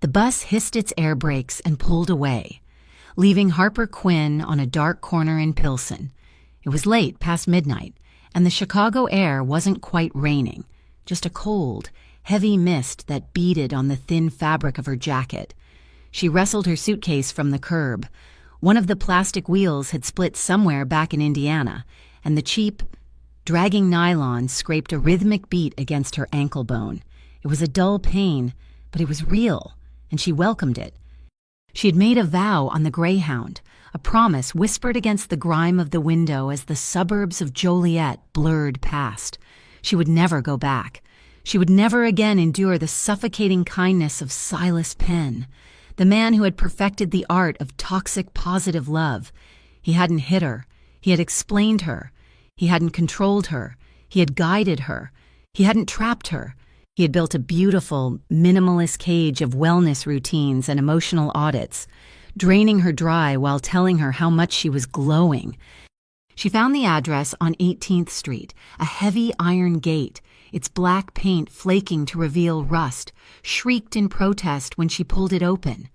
The bus hissed its air brakes and pulled away, leaving Harper Quinn on a dark corner in Pilsen. It was late past midnight, and the Chicago air wasn't quite raining, just a cold, heavy mist that beaded on the thin fabric of her jacket. She wrestled her suitcase from the curb. One of the plastic wheels had split somewhere back in Indiana, and the cheap, dragging nylon scraped a rhythmic beat against her ankle bone. It was a dull pain, but it was real, and she welcomed it. She had made a vow on the Greyhound, a promise whispered against the grime of the window as the suburbs of Joliet blurred past. She would never go back. She would never again endure the suffocating kindness of Silas Penn, the man who had perfected the art of toxic positive love. He hadn't hit her. He had explained her. He hadn't controlled her. He had guided her. He hadn't trapped her. He had built a beautiful, minimalist cage of wellness routines and emotional audits, draining her dry while telling her how much she was glowing. She found the address on 18th Street, a heavy iron gate, its black paint flaking to reveal rust, shrieked in protest when she pulled it open.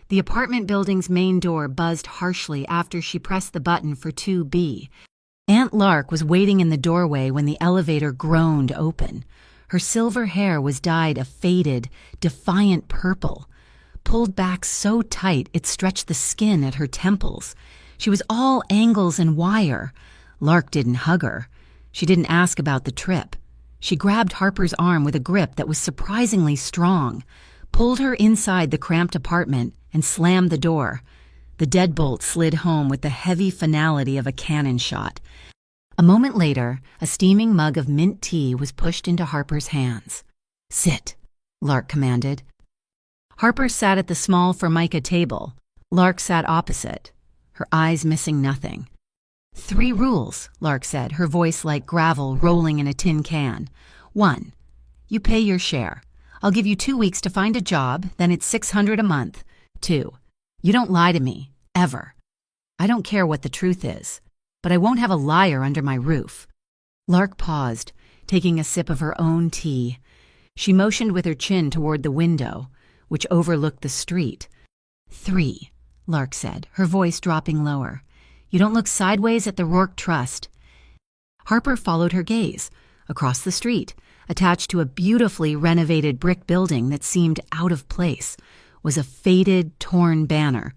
The apartment building's main door buzzed harshly after she pressed the button for 2B. Aunt Lark was waiting in the doorway when the elevator groaned open. Her silver hair was dyed a faded, defiant purple, pulled back so tight it stretched the skin at her temples. She was all angles and wire. Lark didn't hug her. She didn't ask about the trip. She grabbed Harper's arm with a grip that was surprisingly strong, pulled her inside the cramped apartment, and slammed the door. The deadbolt slid home with the heavy finality of a cannon shot. A moment later, a steaming mug of mint tea was pushed into Harper's hands. "Sit," Lark commanded. Harper sat at the small Formica table. Lark sat opposite, her eyes missing nothing. "3 rules," Lark said, her voice like gravel rolling in a tin can. 1, you pay your share. I'll give you 2 weeks to find a job, then it's $600 a month. 2, you don't lie to me, ever. I don't care what the truth is, but I won't have a liar under my roof." Lark paused, taking a sip of her own tea. She motioned with her chin toward the window, which overlooked the street. 3, Lark said, her voice dropping lower. "You don't look sideways at the Rourke Trust." Harper followed her gaze, across the street, attached to a beautifully renovated brick building that seemed out of place, was a faded, torn banner.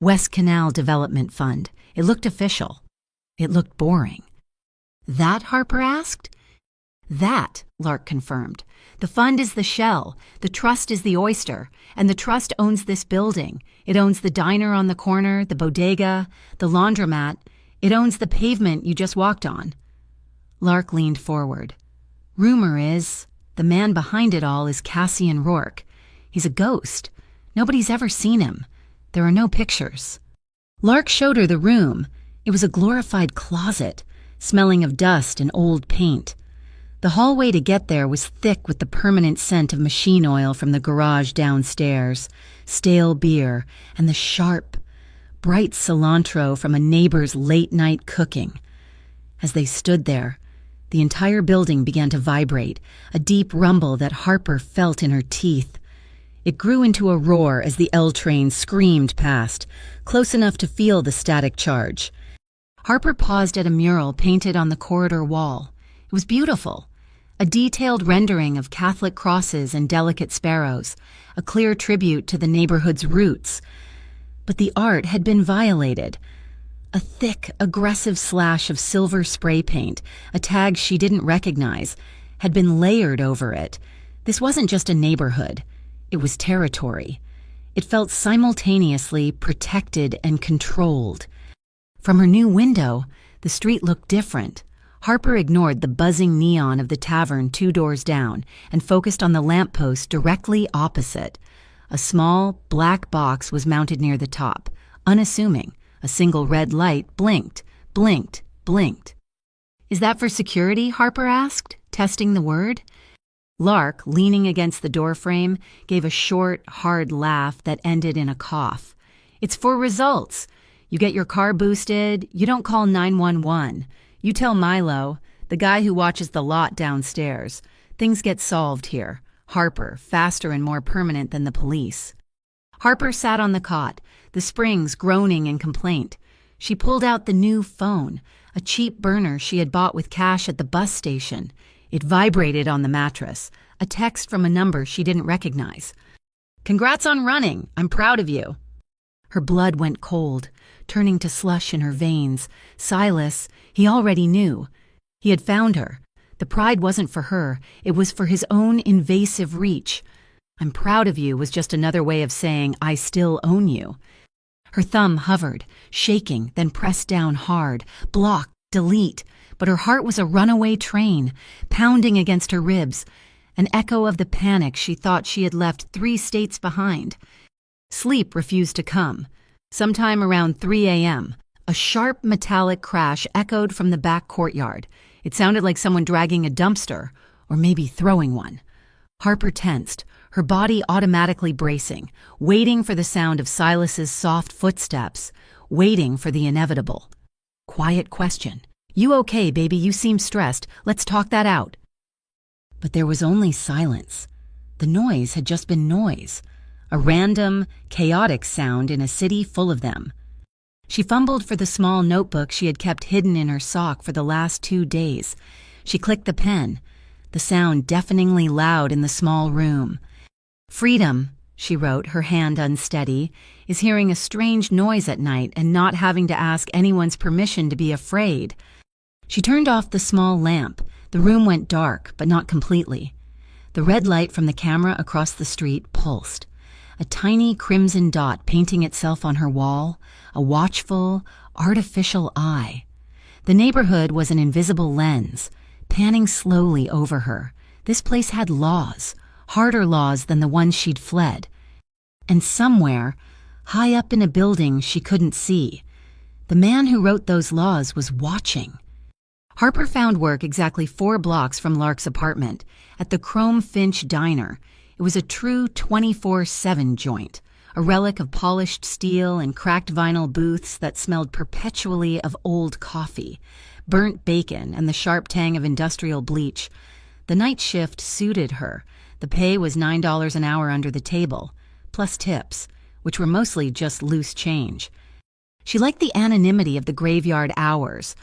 West Canal Development Fund. It looked official. It looked boring. "That?" Harper asked. "That," Lark confirmed. "The fund is the shell, the trust is the oyster, and the trust owns this building. It owns the diner on the corner, the bodega, the laundromat. It owns the pavement you just walked on." Lark leaned forward. "Rumor is, the man behind it all is Cassian Rourke. He's a ghost. Nobody's ever seen him. There are no pictures." Lark showed her the room. It was a glorified closet, smelling of dust and old paint. The hallway to get there was thick with the permanent scent of machine oil from the garage downstairs, stale beer, and the sharp, bright cilantro from a neighbor's late-night cooking. As they stood there, the entire building began to vibrate, a deep rumble that Harper felt in her teeth. It grew into a roar as the L train screamed past, close enough to feel the static charge. Harper paused at a mural painted on the corridor wall. It was beautiful. A detailed rendering of Catholic crosses and delicate sparrows, a clear tribute to the neighborhood's roots. But the art had been violated. A thick, aggressive slash of silver spray paint, a tag she didn't recognize, had been layered over it. This wasn't just a neighborhood. It was territory. It felt simultaneously protected and controlled. From her new window, the street looked different. Harper ignored the buzzing neon of the tavern 2 doors down and focused on the lamppost directly opposite. A small, black box was mounted near the top, unassuming. A single red light blinked, blinked, blinked. "Is that for security?" Harper asked, testing the word. Lark, leaning against the doorframe, gave a short, hard laugh that ended in a cough. "It's for results. You get your car boosted, you don't call 911. You tell Milo, the guy who watches the lot downstairs. Things get solved here. Harper, faster and more permanent than the police." Harper sat on the cot, the springs groaning in complaint. She pulled out the new phone, a cheap burner she had bought with cash at the bus station. It vibrated on the mattress, a text from a number she didn't recognize. "Congrats on running. I'm proud of you." Her blood went cold, turning to slush in her veins. Silas, he already knew. He had found her. The pride wasn't for her, it was for his own invasive reach. "I'm proud of you" was just another way of saying, "I still own you." Her thumb hovered, shaking, then pressed down hard. Block, delete. But her heart was a runaway train, pounding against her ribs, an echo of the panic she thought she had left 3 states behind. Sleep refused to come. Sometime around 3 a.m., a sharp metallic crash echoed from the back courtyard. It sounded like someone dragging a dumpster, or maybe throwing one. Harper tensed, her body automatically bracing, waiting for the sound of Silas's soft footsteps, waiting for the inevitable. Quiet question. "You okay, baby? You seem stressed. Let's talk that out." But there was only silence. The noise had just been noise, a random, chaotic sound in a city full of them. She fumbled for the small notebook she had kept hidden in her sock for the last 2 days. She clicked the pen, the sound deafeningly loud in the small room. "Freedom," she wrote, her hand unsteady, "is hearing a strange noise at night and not having to ask anyone's permission to be afraid." She turned off the small lamp. The room went dark, but not completely. The red light from the camera across the street pulsed. A tiny crimson dot painting itself on her wall, a watchful, artificial eye. The neighborhood was an invisible lens, panning slowly over her. This place had laws, harder laws than the ones she'd fled. And somewhere, high up in a building she couldn't see, the man who wrote those laws was watching. Harper found work exactly 4 blocks from Lark's apartment, at the Chrome Finch Diner. It was a true 24/7 joint, a relic of polished steel and cracked vinyl booths that smelled perpetually of old coffee, burnt bacon, and the sharp tang of industrial bleach. The night shift suited her. The pay was $9 an hour under the table, plus tips, which were mostly just loose change. She liked the anonymity of the graveyard hours.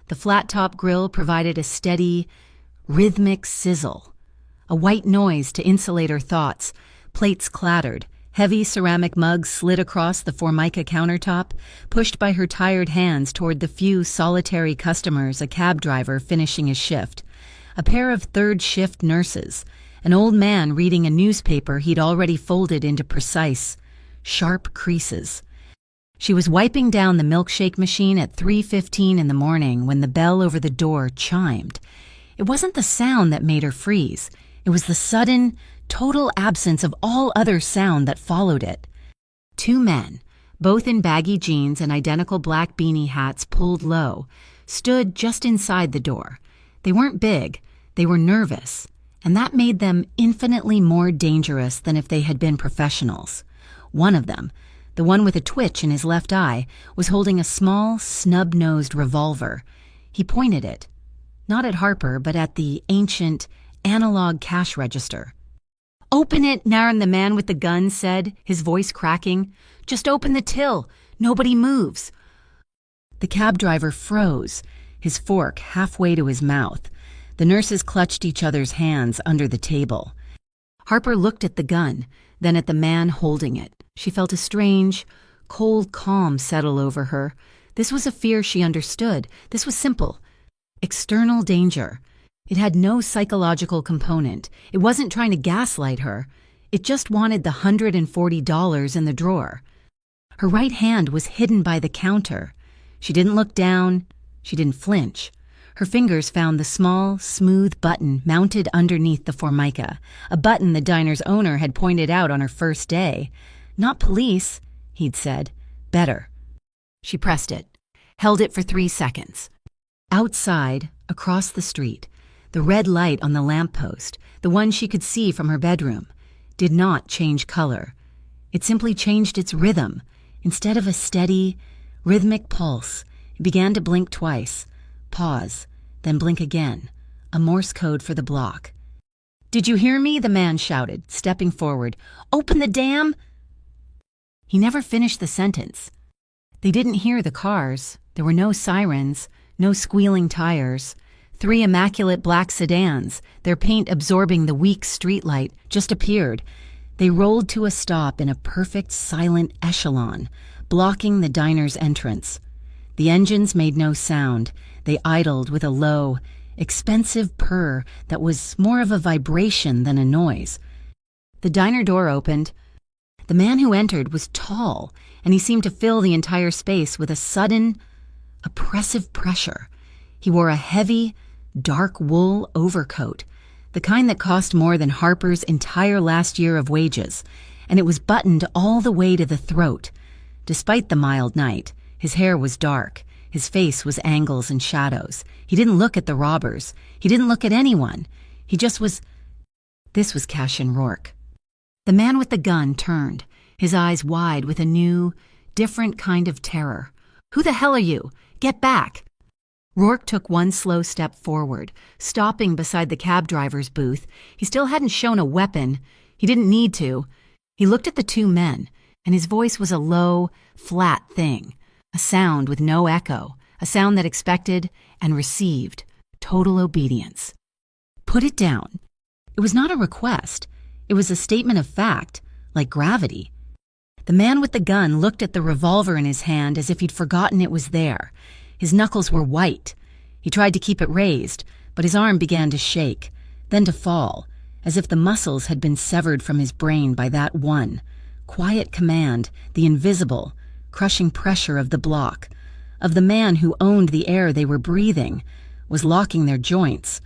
The flat-top grill provided a steady, rhythmic sizzle, a white noise to insulate her thoughts. Plates clattered, heavy ceramic mugs slid across the Formica countertop, pushed by her tired hands toward the few solitary customers, a cab driver finishing his shift, a pair of third-shift nurses, an old man reading a newspaper he'd already folded into precise, sharp creases. She was wiping down the milkshake machine at 3:15 in the morning when the bell over the door chimed. It wasn't the sound that made her freeze. It was the sudden, total absence of all other sound that followed it. 2 men, both in baggy jeans and identical black beanie hats pulled low, stood just inside the door. They weren't big, they were nervous, and that made them infinitely more dangerous than if they had been professionals. One of them, the one with a twitch in his left eye, was holding a small, snub-nosed revolver. He pointed it, not at Harper, but at the ancient, analog cash register. "Open it," Naren, the man with the gun, said, his voice cracking. "Just open the till. Nobody moves." The cab driver froze, his fork halfway to his mouth. The nurses clutched each other's hands under the table. Harper looked at the gun, then at the man holding it. She felt a strange, cold calm settle over her. This was a fear she understood. This was simple. External danger. It had no psychological component. It wasn't trying to gaslight her. It just wanted the $140 in the drawer. Her right hand was hidden by the counter. She didn't look down. She didn't flinch. Her fingers found the small, smooth button mounted underneath the Formica, a button the diner's owner had pointed out on her first day. "Not police," he'd said. "Better." She pressed it, held it for 3 seconds. Outside, across the street, the red light on the lamppost, the one she could see from her bedroom, did not change color. It simply changed its rhythm. Instead of a steady, rhythmic pulse, it began to blink twice, pause, then blink again, a Morse code for the block. "Did you hear me?" the man shouted, stepping forward. "Open the damn—" He never finished the sentence. They didn't hear the cars. There were no sirens, no squealing tires. 3 immaculate black sedans, their paint absorbing the weak streetlight, just appeared. They rolled to a stop in a perfect silent echelon, blocking the diner's entrance. The engines made no sound. They idled with a low, expensive purr that was more of a vibration than a noise. The diner door opened. The man who entered was tall, and he seemed to fill the entire space with a sudden, oppressive pressure. He wore a heavy, dark wool overcoat, the kind that cost more than Harper's entire last year of wages, and it was buttoned all the way to the throat. Despite the mild night, his hair was dark. His face was angles and shadows. He didn't look at the robbers. He didn't look at anyone. He just was... This was Cassian Rourke. The man with the gun turned, his eyes wide with a new, different kind of terror. "Who the hell are you? Get back!" Rourke took one slow step forward, stopping beside the cab driver's booth. He still hadn't shown a weapon. He didn't need to. He looked at the 2 men, and his voice was a low, flat thing, a sound with no echo, a sound that expected and received total obedience. "Put it down." It was not a request. It was a statement of fact, like gravity. The man with the gun looked at the revolver in his hand as if he'd forgotten it was there. His knuckles were white. He tried to keep it raised, but his arm began to shake, then to fall, as if the muscles had been severed from his brain by that one quiet command, the invisible, crushing pressure of the block, of the man who owned the air they were breathing, was locking their joints.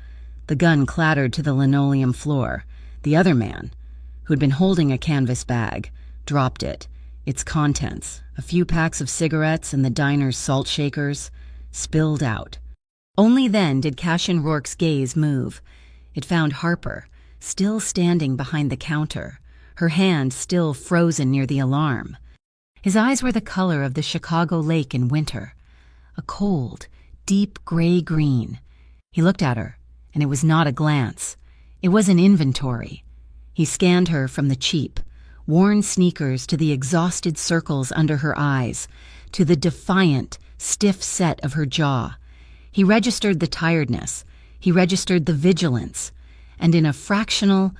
The gun clattered to the linoleum floor. The other man, who had been holding a canvas bag, dropped it. Its contents, a few packs of cigarettes and the diner's salt shakers, spilled out. Only then did Cassian Rourke's gaze move. It found Harper, still standing behind the counter, her hand still frozen near the alarm. His eyes were the color of the Chicago lake in winter, a cold, deep gray-green. He looked at her, and it was not a glance. It was an inventory. He scanned her from the cheap, worn sneakers to the exhausted circles under her eyes, to the defiant, stiff set of her jaw. He registered the tiredness. He registered the vigilance. And in a fractional,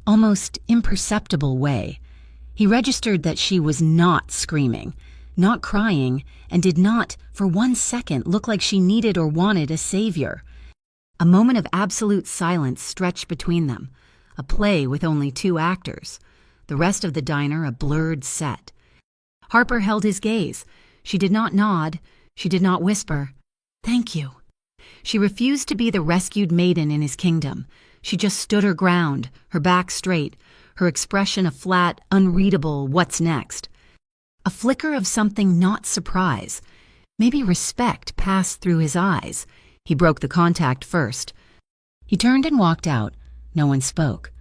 almost imperceptible way, he registered that she was not screaming, not crying, and did not, for 1 second, look like she needed or wanted a savior. A moment of absolute silence stretched between them, a play with only 2 actors, the rest of the diner a blurred set. Harper held his gaze. She did not nod. She did not whisper, "Thank you." She refused to be the rescued maiden in his kingdom. She just stood her ground, her back straight, her expression a flat, unreadable "what's next?" A flicker of something not surprise. Maybe respect passed through his eyes. He broke the contact first. He turned and walked out. No one spoke.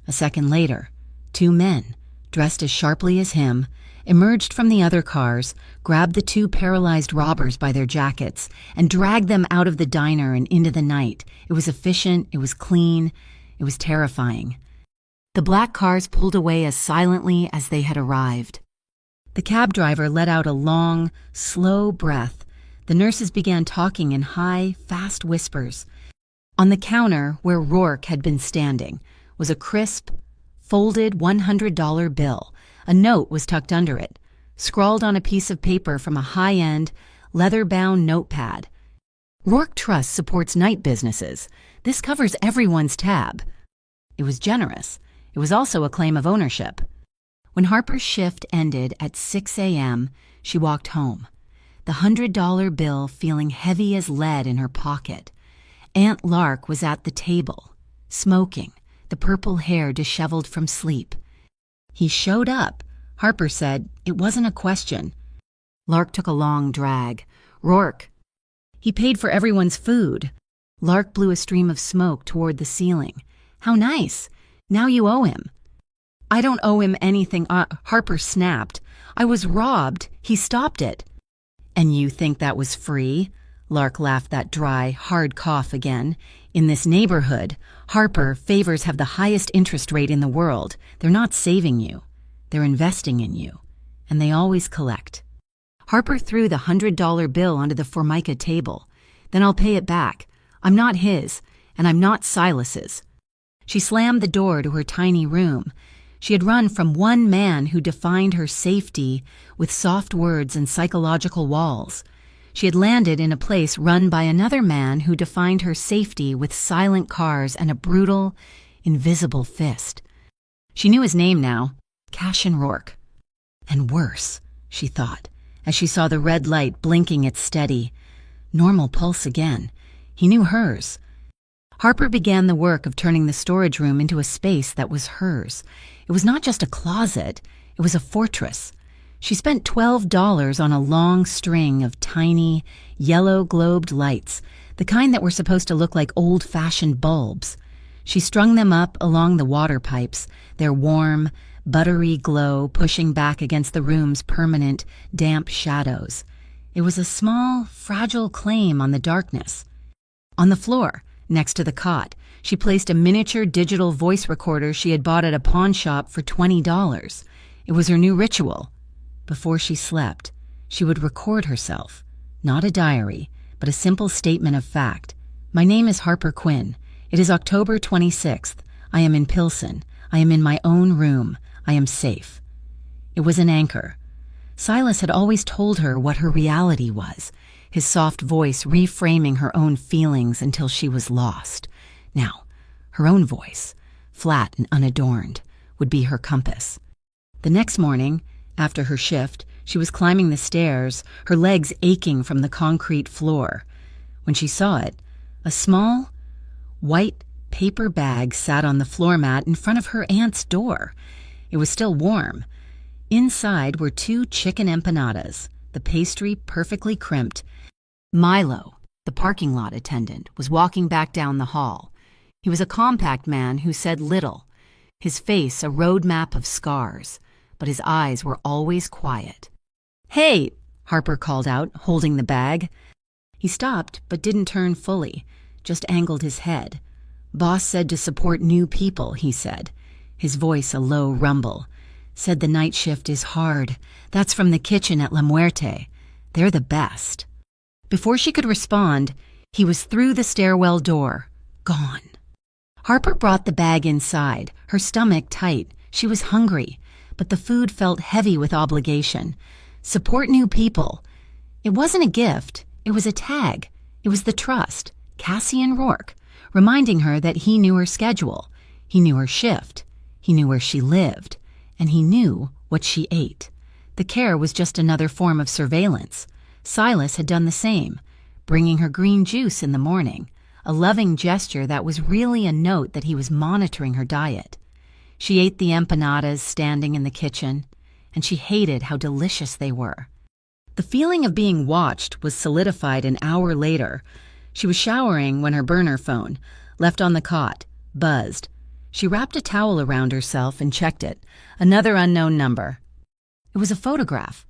A second later, 2 men, dressed as sharply as him, emerged from the other cars, grabbed the 2 paralyzed robbers by their jackets, and dragged them out of the diner and into the night. It was efficient, it was clean, it was terrifying. The black cars pulled away as silently as they had arrived. The cab driver let out a long, slow breath. The nurses began talking in high, fast whispers. On the counter, where Rourke had been standing, was a crisp, folded $100 bill. A note was tucked under it, scrawled on a piece of paper from a high-end, leather-bound notepad. "Rourke Trust supports night businesses. This covers everyone's tab." It was generous. It was also a claim of ownership. When Harper's shift ended at 6 a.m., she walked home, the $100 bill feeling heavy as lead in her pocket. Aunt Lark was at the table, smoking, the purple hair disheveled from sleep. "He showed up," Harper said. It wasn't a question. Lark took a long drag. "Rourke." "He paid for everyone's food." Lark blew a stream of smoke toward the ceiling. "How nice. Now you owe him." "I don't owe him anything," Harper snapped. "I was robbed. He stopped it." "And you think that was free?" Lark laughed that dry, hard cough again. "In this neighborhood, Harper, favors have the highest interest rate in the world. They're not saving you. They're investing in you. and they always collect. Harper threw the $100 bill onto the Formica table. Then I'll pay it back. I'm not his, and I'm not Silas's. She slammed the door to her tiny room. She had run from one man who defined her safety with soft words and psychological walls. She had landed in a place run by another man who defined her safety with silent cars and a brutal, invisible fist. She knew his name now, Cashin Rourke. And worse, she thought, as she saw the red light blinking its steady. Normal pulse again. He knew hers. Harper began the work of turning the storage room into a space that was hers. It was not just a closet, it was a fortress. She spent $12 on a long string of tiny, yellow-globed lights, the kind that were supposed to look like old-fashioned bulbs. She strung them up along the water pipes, their warm, buttery glow pushing back against the room's permanent, damp shadows. It was a small, fragile claim on the darkness. On the floor, next to the cot, she placed a miniature digital voice recorder she had bought at a pawn shop for $20. It was her new ritual. Before she slept, she would record herself, not a diary, but a simple statement of fact. My name is Harper Quinn. It is October 26th. I am in Pilsen. I am in my own room. I am safe. It was an anchor. Silas had always told her what her reality was, his soft voice reframing her own feelings until she was lost. Now, her own voice, flat and unadorned, would be her compass. The next morning, after her shift, she was climbing the stairs, her legs aching from the concrete floor. When she saw it, a small, white paper bag sat on the floor mat in front of her aunt's door. It was still warm. Inside were 2 chicken empanadas, the pastry perfectly crimped. Milo, the parking lot attendant, was walking back down the hall. He was a compact man who said little, his face a roadmap of scars, but his eyes were always quiet. "Hey," Harper called out, holding the bag. He stopped, but didn't turn fully, just angled his head. "Boss said to support new people," he said, his voice a low rumble. "Said the night shift is hard. That's from the kitchen at La Muerte. They're the best." Before she could respond, he was through the stairwell door, gone. Harper brought the bag inside, her stomach tight. She was hungry, but the food felt heavy with obligation. Support new people. It wasn't a gift. It was a tag. It was the trust, Cassian Rourke, reminding her that he knew her schedule. He knew her shift. He knew where she lived. And he knew what she ate. The care was just another form of surveillance. Silas had done the same, bringing her green juice in the morning, a loving gesture that was really a note that he was monitoring her diet. She ate the empanadas standing in the kitchen, and she hated how delicious they were. The feeling of being watched was solidified an hour later. She was showering when her burner phone, left on the cot, buzzed. She wrapped a towel around herself and checked it. Another unknown number. It was a photograph.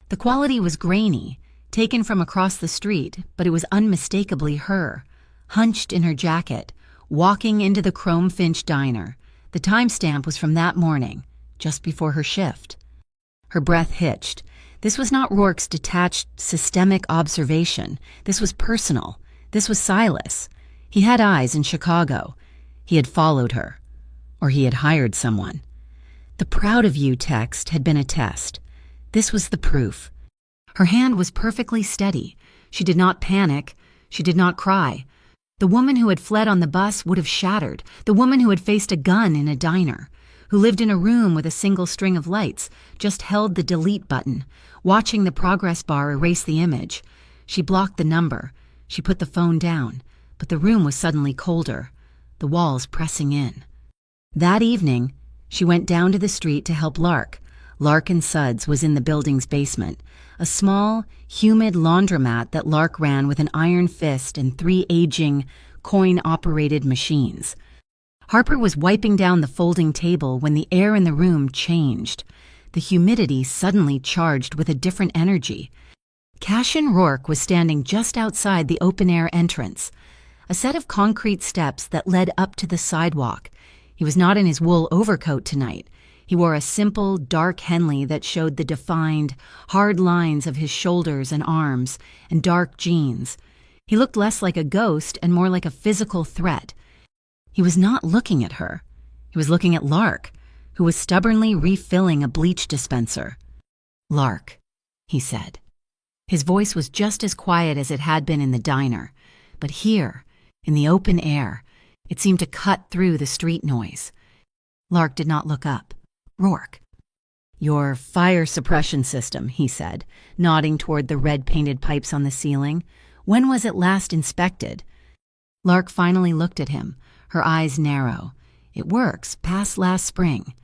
The quality was grainy, taken from across the street, but it was unmistakably her, hunched in her jacket, walking into the Chrome Finch diner. The timestamp was from that morning, just before her shift. Her breath hitched. This was not Rourke's detached, systemic observation. This was personal. This was Silas. He had eyes in Chicago. He had followed her. Or he had hired someone. The proud of you text had been a test. This was the proof. Her hand was perfectly steady. She did not panic. She did not cry. The woman who had fled on the bus would have shattered. The woman who had faced a gun in a diner, who lived in a room with a single string of lights, just held the delete button, watching the progress bar erase the image. She blocked the number. She put the phone down, but the room was suddenly colder, the walls pressing in. That evening, she went down to the street to help Lark. Lark and Suds was in the building's basement, a small, humid laundromat that Lark ran with an iron fist and 3 aging, coin-operated machines. Harper was wiping down the folding table when the air in the room changed. The humidity suddenly charged with a different energy. Cassian Rourke was standing just outside the open-air entrance, a set of concrete steps that led up to the sidewalk. He was not in his wool overcoat tonight. He wore a simple, dark Henley that showed the defined, hard lines of his shoulders and arms, and dark jeans. He looked less like a ghost and more like a physical threat. He was not looking at her. He was looking at Lark, who was stubbornly refilling a bleach dispenser. "Lark," he said. His voice was just as quiet as it had been in the diner, but here, in the open air, it seemed to cut through the street noise. Lark did not look up. "Rourke." "Your fire suppression system," he said, nodding toward the red-painted pipes on the ceiling. "When was it last inspected?" Lark finally looked at him, her eyes narrow. "It works, past last spring."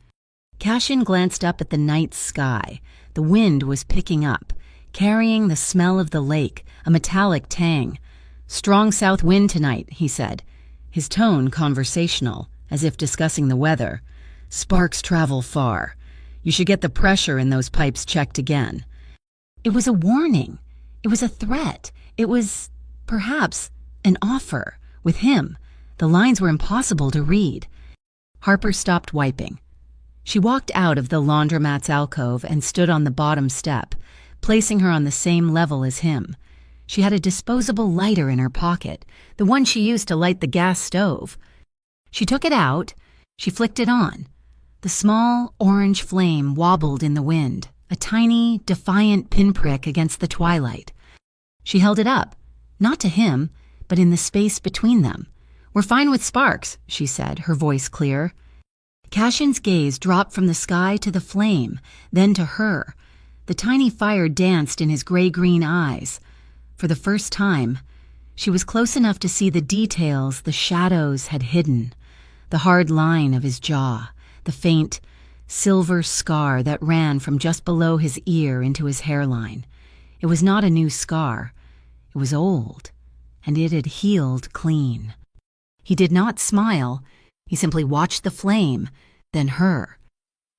Cashin glanced up at the night sky. The wind was picking up, carrying the smell of the lake, a metallic tang. "Strong south wind tonight," he said, his tone conversational, as if discussing the weather. "Sparks travel far. You should get the pressure in those pipes checked again." It was a warning. It was a threat. It was, perhaps, an offer. With him, the lines were impossible to read. Harper stopped wiping. She walked out of the laundromat's alcove and stood on the bottom step, placing her on the same level as him. She had a disposable lighter in her pocket, the one she used to light the gas stove. She took it out. She flicked it on. The small, orange flame wobbled in the wind, a tiny, defiant pinprick against the twilight. She held it up, not to him, but in the space between them. "We're fine with sparks," she said, her voice clear. Cashin's gaze dropped from the sky to the flame, then to her. The tiny fire danced in his gray-green eyes. For the first time, she was close enough to see the details the shadows had hidden. The hard line of his jaw, the faint, silver scar that ran from just below his ear into his hairline. It was not a new scar. It was old, and it had healed clean. He did not smile. He simply watched the flame, then her.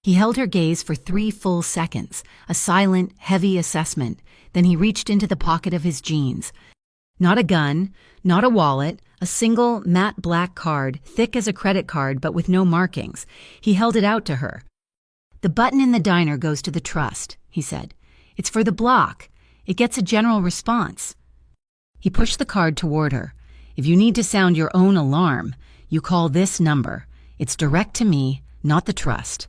He held her gaze for 3 full seconds, a silent, heavy assessment. Then he reached into the pocket of his jeans. Not a gun, not a wallet, a single matte black card, thick as a credit card but with no markings. He held it out to her. "The button in the diner goes to the trust," he said. "It's for the block. It gets a general response." He pushed the card toward her. "If you need to sound your own alarm, you call this number. It's direct to me, not the trust."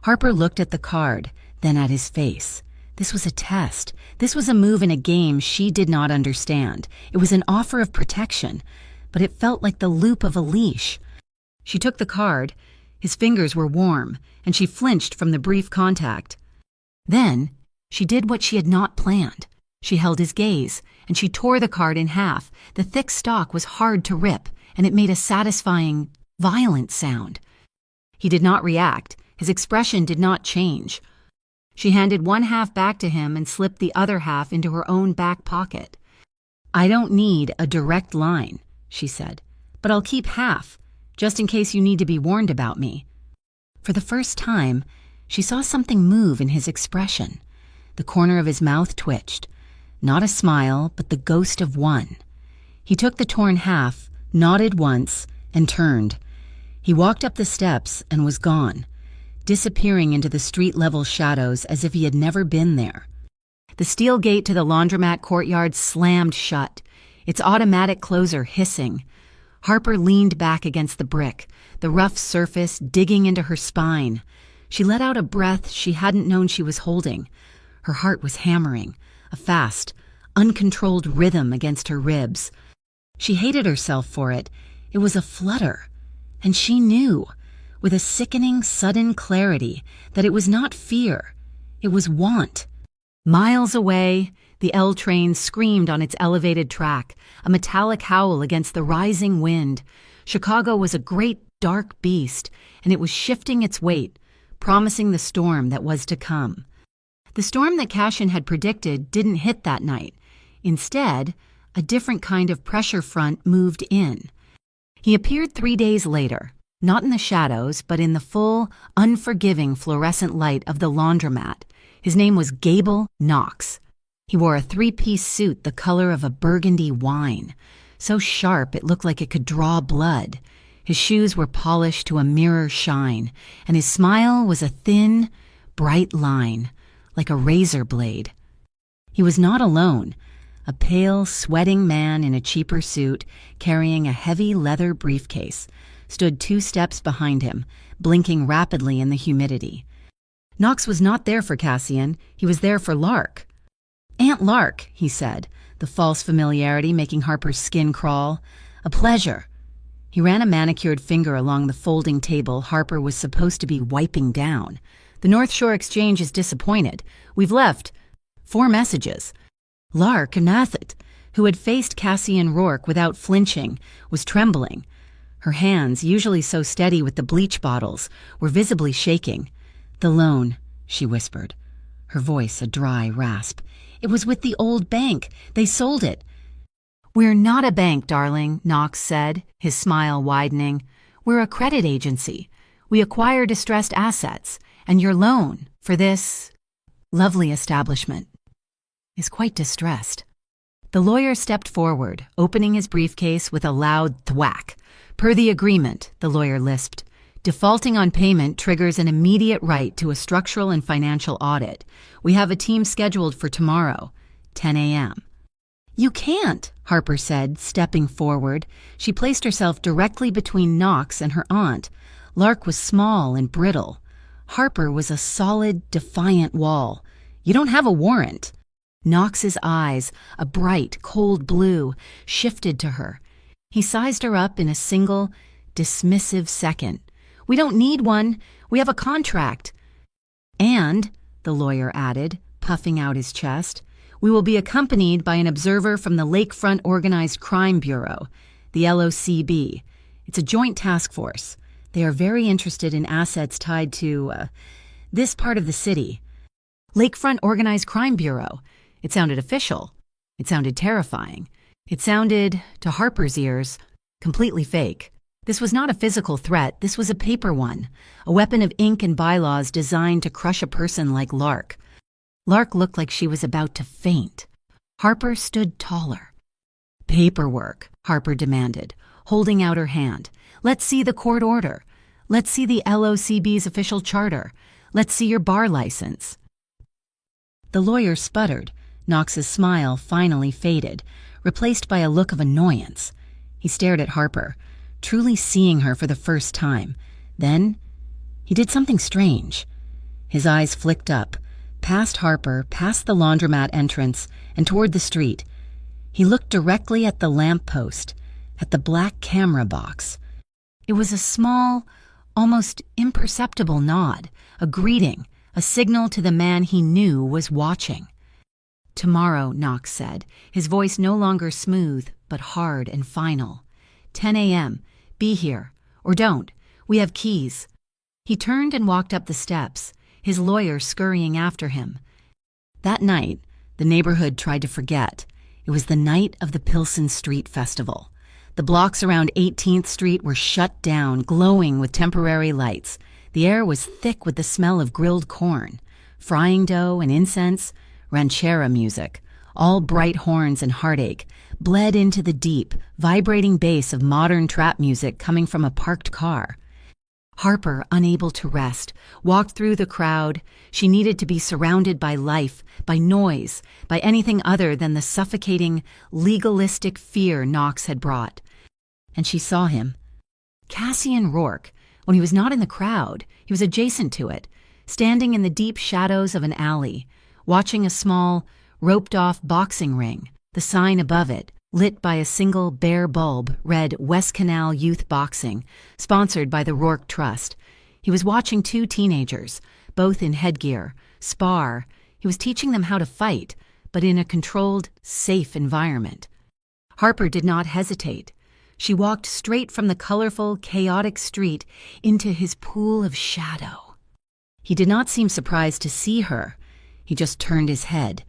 Harper looked at the card, then at his face. This was a test. This was a move in a game she did not understand. It was an offer of protection, but it felt like the loop of a leash. She took the card. His fingers were warm, and she flinched from the brief contact. Then, she did what she had not planned. She held his gaze, and she tore the card in half. The thick stalk was hard to rip, and it made a satisfying, violent sound. He did not react. His expression did not change. She handed one half back to him and slipped the other half into her own back pocket. "I don't need a direct line," she said, "but I'll keep half, just in case you need to be warned about me." For the first time, she saw something move in his expression. The corner of his mouth twitched. Not a smile, but the ghost of one. He took the torn half, nodded once, and turned. He walked up the steps and was gone, disappearing into the street-level shadows as if he had never been there. The steel gate to the laundromat courtyard slammed shut, its automatic closer hissing. Harper leaned back against the brick, the rough surface digging into her spine. She let out a breath she hadn't known she was holding. Her heart was hammering, a fast, uncontrolled rhythm against her ribs. She hated herself for it. It was a flutter, and she knew, with a sickening, sudden clarity, that it was not fear. It was want. Miles away, the L train screamed on its elevated track, a metallic howl against the rising wind. Chicago was a great, dark beast, and it was shifting its weight, promising the storm that was to come. The storm that Cashin had predicted didn't hit that night. Instead, a different kind of pressure front moved in. He appeared 3 days later, not in the shadows, but in the full, unforgiving fluorescent light of the laundromat. His name was Gable Knox. He wore a 3-piece suit the color of a burgundy wine, so sharp it looked like it could draw blood. His shoes were polished to a mirror shine, and his smile was a thin, bright line, like a razor blade. He was not alone. A pale, sweating man in a cheaper suit, carrying a heavy leather briefcase, stood 2 steps behind him, blinking rapidly in the humidity. Knox was not there for Cassian, he was there for Lark. "Aunt Lark," he said, the false familiarity making Harper's skin crawl. "A pleasure." He ran a manicured finger along the folding table Harper was supposed to be wiping down. "The North Shore Exchange is disappointed. We've left 4 messages." Lark Nathet, who had faced Cassian Rourke without flinching, was trembling. Her hands, usually so steady with the bleach bottles, were visibly shaking. "The loan," she whispered, her voice a dry rasp. "It was with the old bank. They sold it." "We're not a bank, darling," Knox said, his smile widening. "We're a credit agency. We acquire distressed assets, and your loan for this lovely establishment is quite distressed." The lawyer stepped forward, opening his briefcase with a loud thwack. "Per the agreement," the lawyer lisped, "defaulting on payment triggers an immediate right to a structural and financial audit. We have a team scheduled for tomorrow, 10 a.m. "You can't," Harper said, stepping forward. She placed herself directly between Knox and her aunt. Lark was small and brittle. Harper was a solid, defiant wall. "You don't have a warrant." Knox's eyes, a bright, cold blue, shifted to her. He sized her up in a single, dismissive second. "We don't need one. We have a contract." "And," the lawyer added, puffing out his chest, "we will be accompanied by an observer from the Lakefront Organized Crime Bureau, the LOCB. It's a joint task force. They are very interested in assets tied to, this part of the city." Lakefront Organized Crime Bureau. It sounded official. It sounded terrifying. It sounded, to Harper's ears, completely fake. This was not a physical threat, this was a paper one, a weapon of ink and bylaws designed to crush a person like Lark. Lark looked like she was about to faint. Harper stood taller. "Paperwork," Harper demanded, holding out her hand. "Let's see the court order. Let's see the LOCB's official charter. Let's see your bar license." The lawyer sputtered. Knox's smile finally faded, replaced by a look of annoyance. He stared at Harper, truly seeing her for the first time. Then he did something strange. His eyes flicked up, past Harper, past the laundromat entrance, and toward the street. He looked directly at the lamppost, at the black camera box. It was a small, almost imperceptible nod, a greeting, a signal to the man he knew was watching. "Tomorrow," Knox said, his voice no longer smooth, but hard and final. 10 a.m. Be here. Or don't. We have keys." He turned and walked up the steps, his lawyer scurrying after him. That night, the neighborhood tried to forget. It was the night of the Pilsen Street Festival. The blocks around 18th Street were shut down, glowing with temporary lights. The air was thick with the smell of grilled corn, frying dough and incense, ranchera music, all bright horns and heartache, bled into the deep, vibrating bass of modern trap music coming from a parked car. Harper, unable to rest, walked through the crowd. She needed to be surrounded by life, by noise, by anything other than the suffocating, legalistic fear Knox had brought. And she saw him. Cassian Rourke. When he was not in the crowd, he was adjacent to it, standing in the deep shadows of an alley, watching a small, roped-off boxing ring, the sign above it, lit by a single bare bulb, read West Canal Youth Boxing, sponsored by the Rourke Trust. He was watching 2 teenagers, both in headgear, spar. He was teaching them how to fight, but in a controlled, safe environment. Harper did not hesitate. She walked straight from the colorful, chaotic street into his pool of shadow. He did not seem surprised to see her. He just turned his head,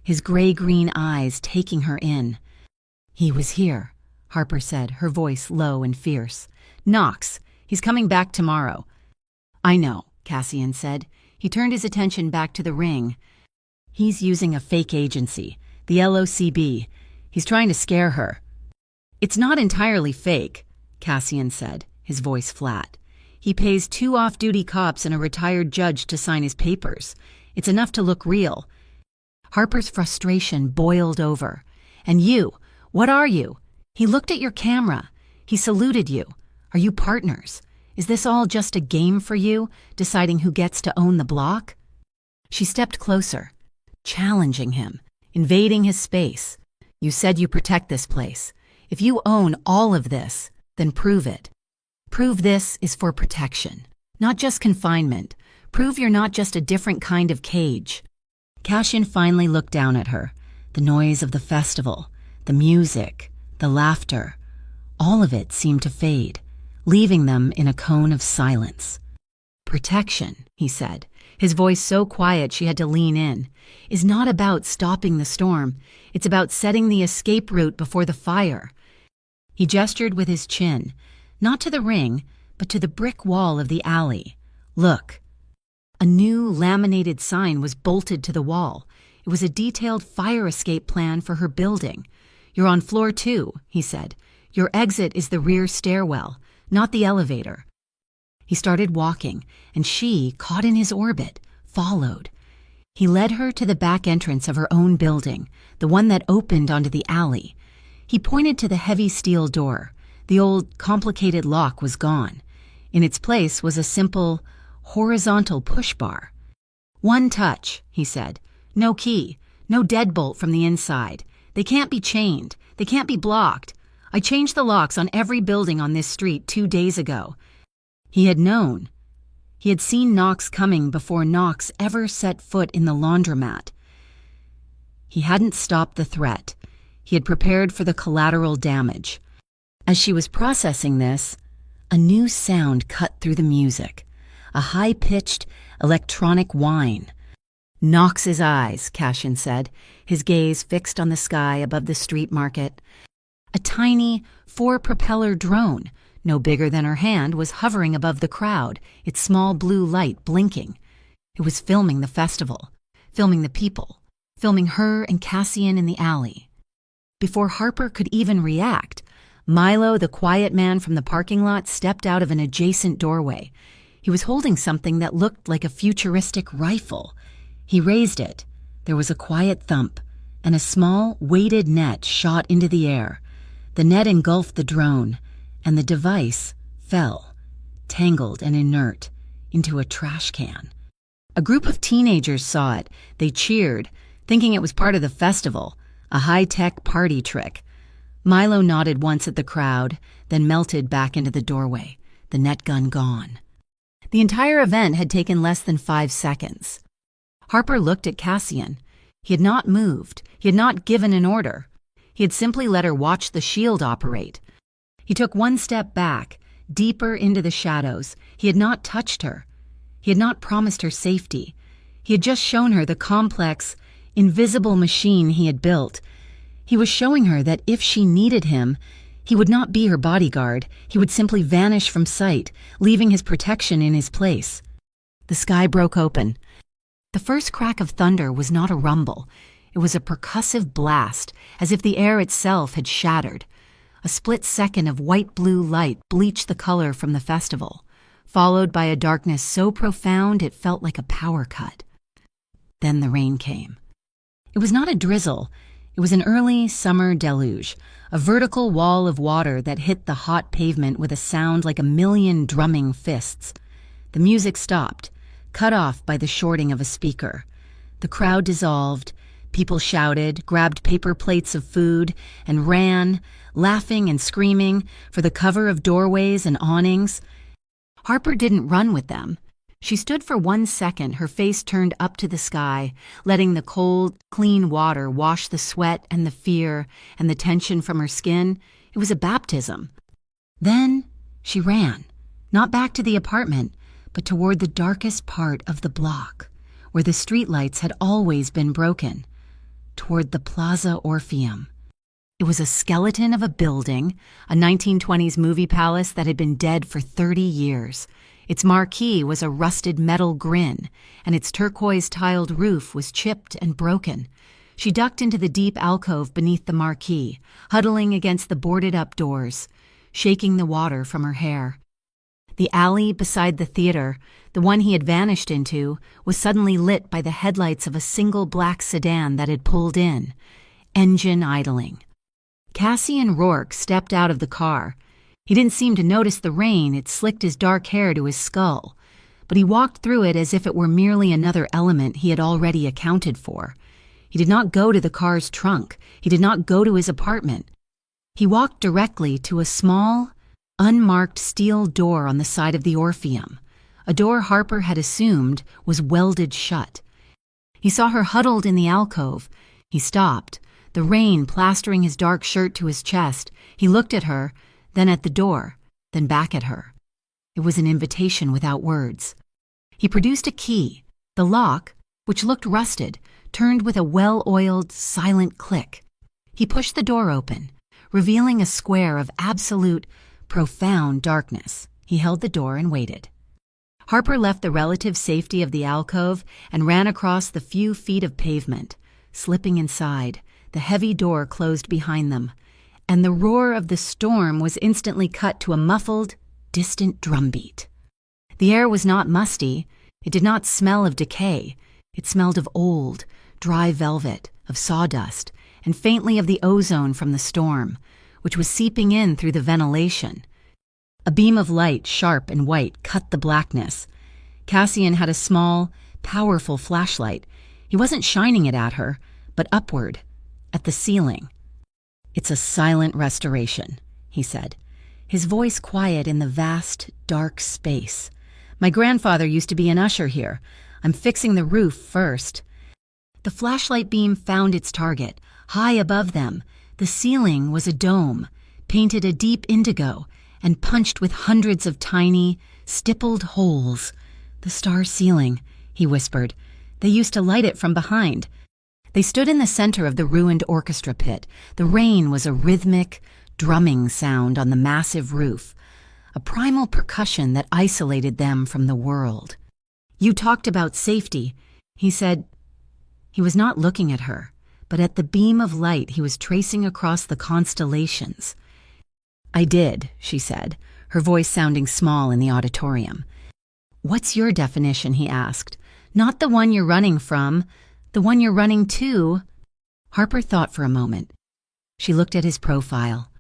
his gray-green eyes taking her in. "He was here," Harper said, her voice low and fierce. "Knox. He's coming back tomorrow." "I know," Cassian said. He turned his attention back to the ring. "He's using a fake agency, the LOCB. He's trying to scare her." "It's not entirely fake," Cassian said. his voice flat. "He pays 2 off-duty cops and a retired judge to sign his papers. It's enough to look real." Harper's frustration boiled over. "And you, what are you? He looked at your camera. He saluted you. Are you partners? Is this all just a game for you, deciding who gets to own the block?" She stepped closer, challenging him, invading his space. "You said you protect this place. If you own all of this, then prove it. Prove this is for protection, not just confinement. Prove you're not just a different kind of cage." Cassian finally looked down at her. The noise of the festival, the music, the laughter, all of it seemed to fade, leaving them in a cone of silence. "Protection," he said, his voice so quiet she had to lean in, "is not about stopping the storm. It's about setting the escape route before the fire." He gestured with his chin, not to the ring, but to the brick wall of the alley. "Look." A new laminated sign was bolted to the wall. It was a detailed fire escape plan for her building. "You're on floor 2, he said. "Your exit is the rear stairwell, not the elevator." He started walking, and she, caught in his orbit, followed. He led her to the back entrance of her own building, the one that opened onto the alley. He pointed to the heavy steel door. The old, complicated lock was gone. In its place was a simple, horizontal push bar. "One touch," he said. "No key, no deadbolt from the inside. They can't be chained. They can't be blocked. I changed the locks on every building on this street 2 days ago." He had known. He had seen Knox coming before Knox ever set foot in the laundromat. He hadn't stopped the threat. He had prepared for the collateral damage. As she was processing this, a new sound cut through the music, a high-pitched electronic whine. "Knox's eyes," Cassian said, his gaze fixed on the sky above the street market. A tiny, 4-propeller drone, no bigger than her hand, was hovering above the crowd, its small blue light blinking. It was filming the festival, filming the people, filming her and Cassian in the alley. Before Harper could even react, Milo, the quiet man from the parking lot, stepped out of an adjacent doorway. He was holding something that looked like a futuristic rifle. He raised it. There was a quiet thump, and a small, weighted net shot into the air. The net engulfed the drone, and the device fell, tangled and inert, into a trash can. A group of teenagers saw it. They cheered, thinking it was part of the festival, a high-tech party trick. Milo nodded once at the crowd, then melted back into the doorway, the net gun gone. The entire event had taken less than 5 seconds. Harper looked at Cassian. He had not moved. He had not given an order. He had simply let her watch the shield operate. He took one step back, deeper into the shadows. He had not touched her. He had not promised her safety. He had just shown her the complex, invisible machine he had built. He was showing her that if she needed him, he would not be her bodyguard. He would simply vanish from sight, leaving his protection in his place. The sky broke open. The first crack of thunder was not a rumble. It was a percussive blast, as if the air itself had shattered. A split second of white-blue light bleached the color from the festival, followed by a darkness so profound it felt like a power cut. Then the rain came. It was not a drizzle. It was an early summer deluge, a vertical wall of water that hit the hot pavement with a sound like a million drumming fists. The music stopped, cut off by the shorting of a speaker. The crowd dissolved. People shouted, grabbed paper plates of food, and ran, laughing and screaming, for the cover of doorways and awnings. Harper didn't run with them. She stood for 1 second, her face turned up to the sky, letting the cold, clean water wash the sweat and the fear and the tension from her skin. It was a baptism. Then she ran, not back to the apartment, but toward the darkest part of the block, where the streetlights had always been broken, toward the Plaza Orpheum. It was a skeleton of a building, a 1920s movie palace that had been dead for 30 years. Its marquee was a rusted metal grin, and its turquoise-tiled roof was chipped and broken. She ducked into the deep alcove beneath the marquee, huddling against the boarded-up doors, shaking the water from her hair. The alley beside the theater, the one he had vanished into, was suddenly lit by the headlights of a single black sedan that had pulled in, engine idling. Cassian Rourke stepped out of the car. He didn't seem to notice the rain. It slicked his dark hair to his skull, but he walked through it as if it were merely another element he had already accounted for. He did not go to the car's trunk. He did not go to his apartment. He walked directly to a small, unmarked steel door on the side of the Orpheum, a door Harper had assumed was welded shut. He saw her huddled in the alcove. He stopped, the rain plastering his dark shirt to his chest. He looked at her, then at the door, then back at her. It was an invitation without words. He produced a key. The lock, which looked rusted, turned with a well-oiled, silent click. He pushed the door open, revealing a square of absolute, profound darkness. He held the door and waited. Harper left the relative safety of the alcove and ran across the few feet of pavement. Slipping inside, the heavy door closed behind them, and the roar of the storm was instantly cut to a muffled, distant drumbeat. The air was not musty. It did not smell of decay. It smelled of old, dry velvet, of sawdust, and faintly of the ozone from the storm, which was seeping in through the ventilation. A beam of light, sharp and white, cut the blackness. Cassian had a small, powerful flashlight. He wasn't shining it at her, but upward, at the ceiling. "It's a silent restoration," he said, his voice quiet in the vast, dark space. "My grandfather used to be an usher here. I'm fixing the roof first." The flashlight beam found its target. High above them, the ceiling was a dome, painted a deep indigo and punched with hundreds of tiny, stippled holes. "The star ceiling," he whispered. "They used to light it from behind." They stood in the center of the ruined orchestra pit. The rain was a rhythmic, drumming sound on the massive roof, a primal percussion that isolated them from the world. "You talked about safety," he said. He was not looking at her, but at the beam of light he was tracing across the constellations. "I did," she said, her voice sounding small in the auditorium. "What's your definition?" he asked. "Not the one you're running from, the one you're running to." Harper thought for a moment. She looked at his profile,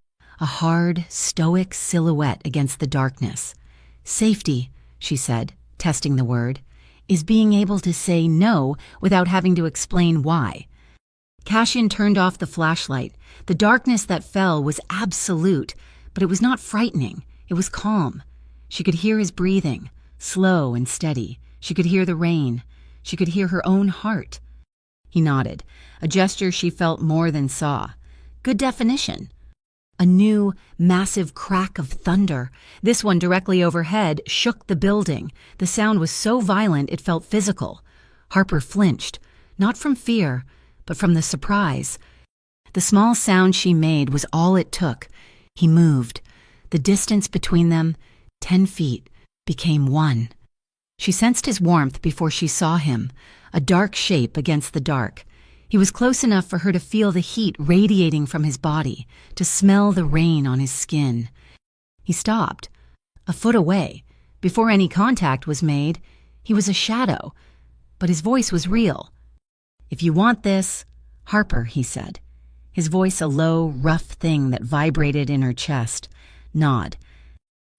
a hard, stoic silhouette against the darkness. "Safety," she said, testing the word, "is being able to say no without having to explain why." Cassian turned off the flashlight. The darkness that fell was absolute, but it was not frightening. It was calm. She could hear his breathing, slow and steady. She could hear the rain. She could hear her own heart. He nodded, a gesture she felt more than saw. "Good definition." A new, massive crack of thunder, this one directly overhead, shook the building. The sound was so violent it felt physical. Harper flinched, not from fear, but from the surprise. The small sound she made was all it took. He moved. The distance between them, 10 feet, became 1. She sensed his warmth before she saw him, a dark shape against the dark. He was close enough for her to feel the heat radiating from his body, to smell the rain on his skin. He stopped, a foot away. Before any contact was made, he was a shadow, but his voice was real. "If you want this, Harper," he said, his voice a low, rough thing that vibrated in her chest. "Nod."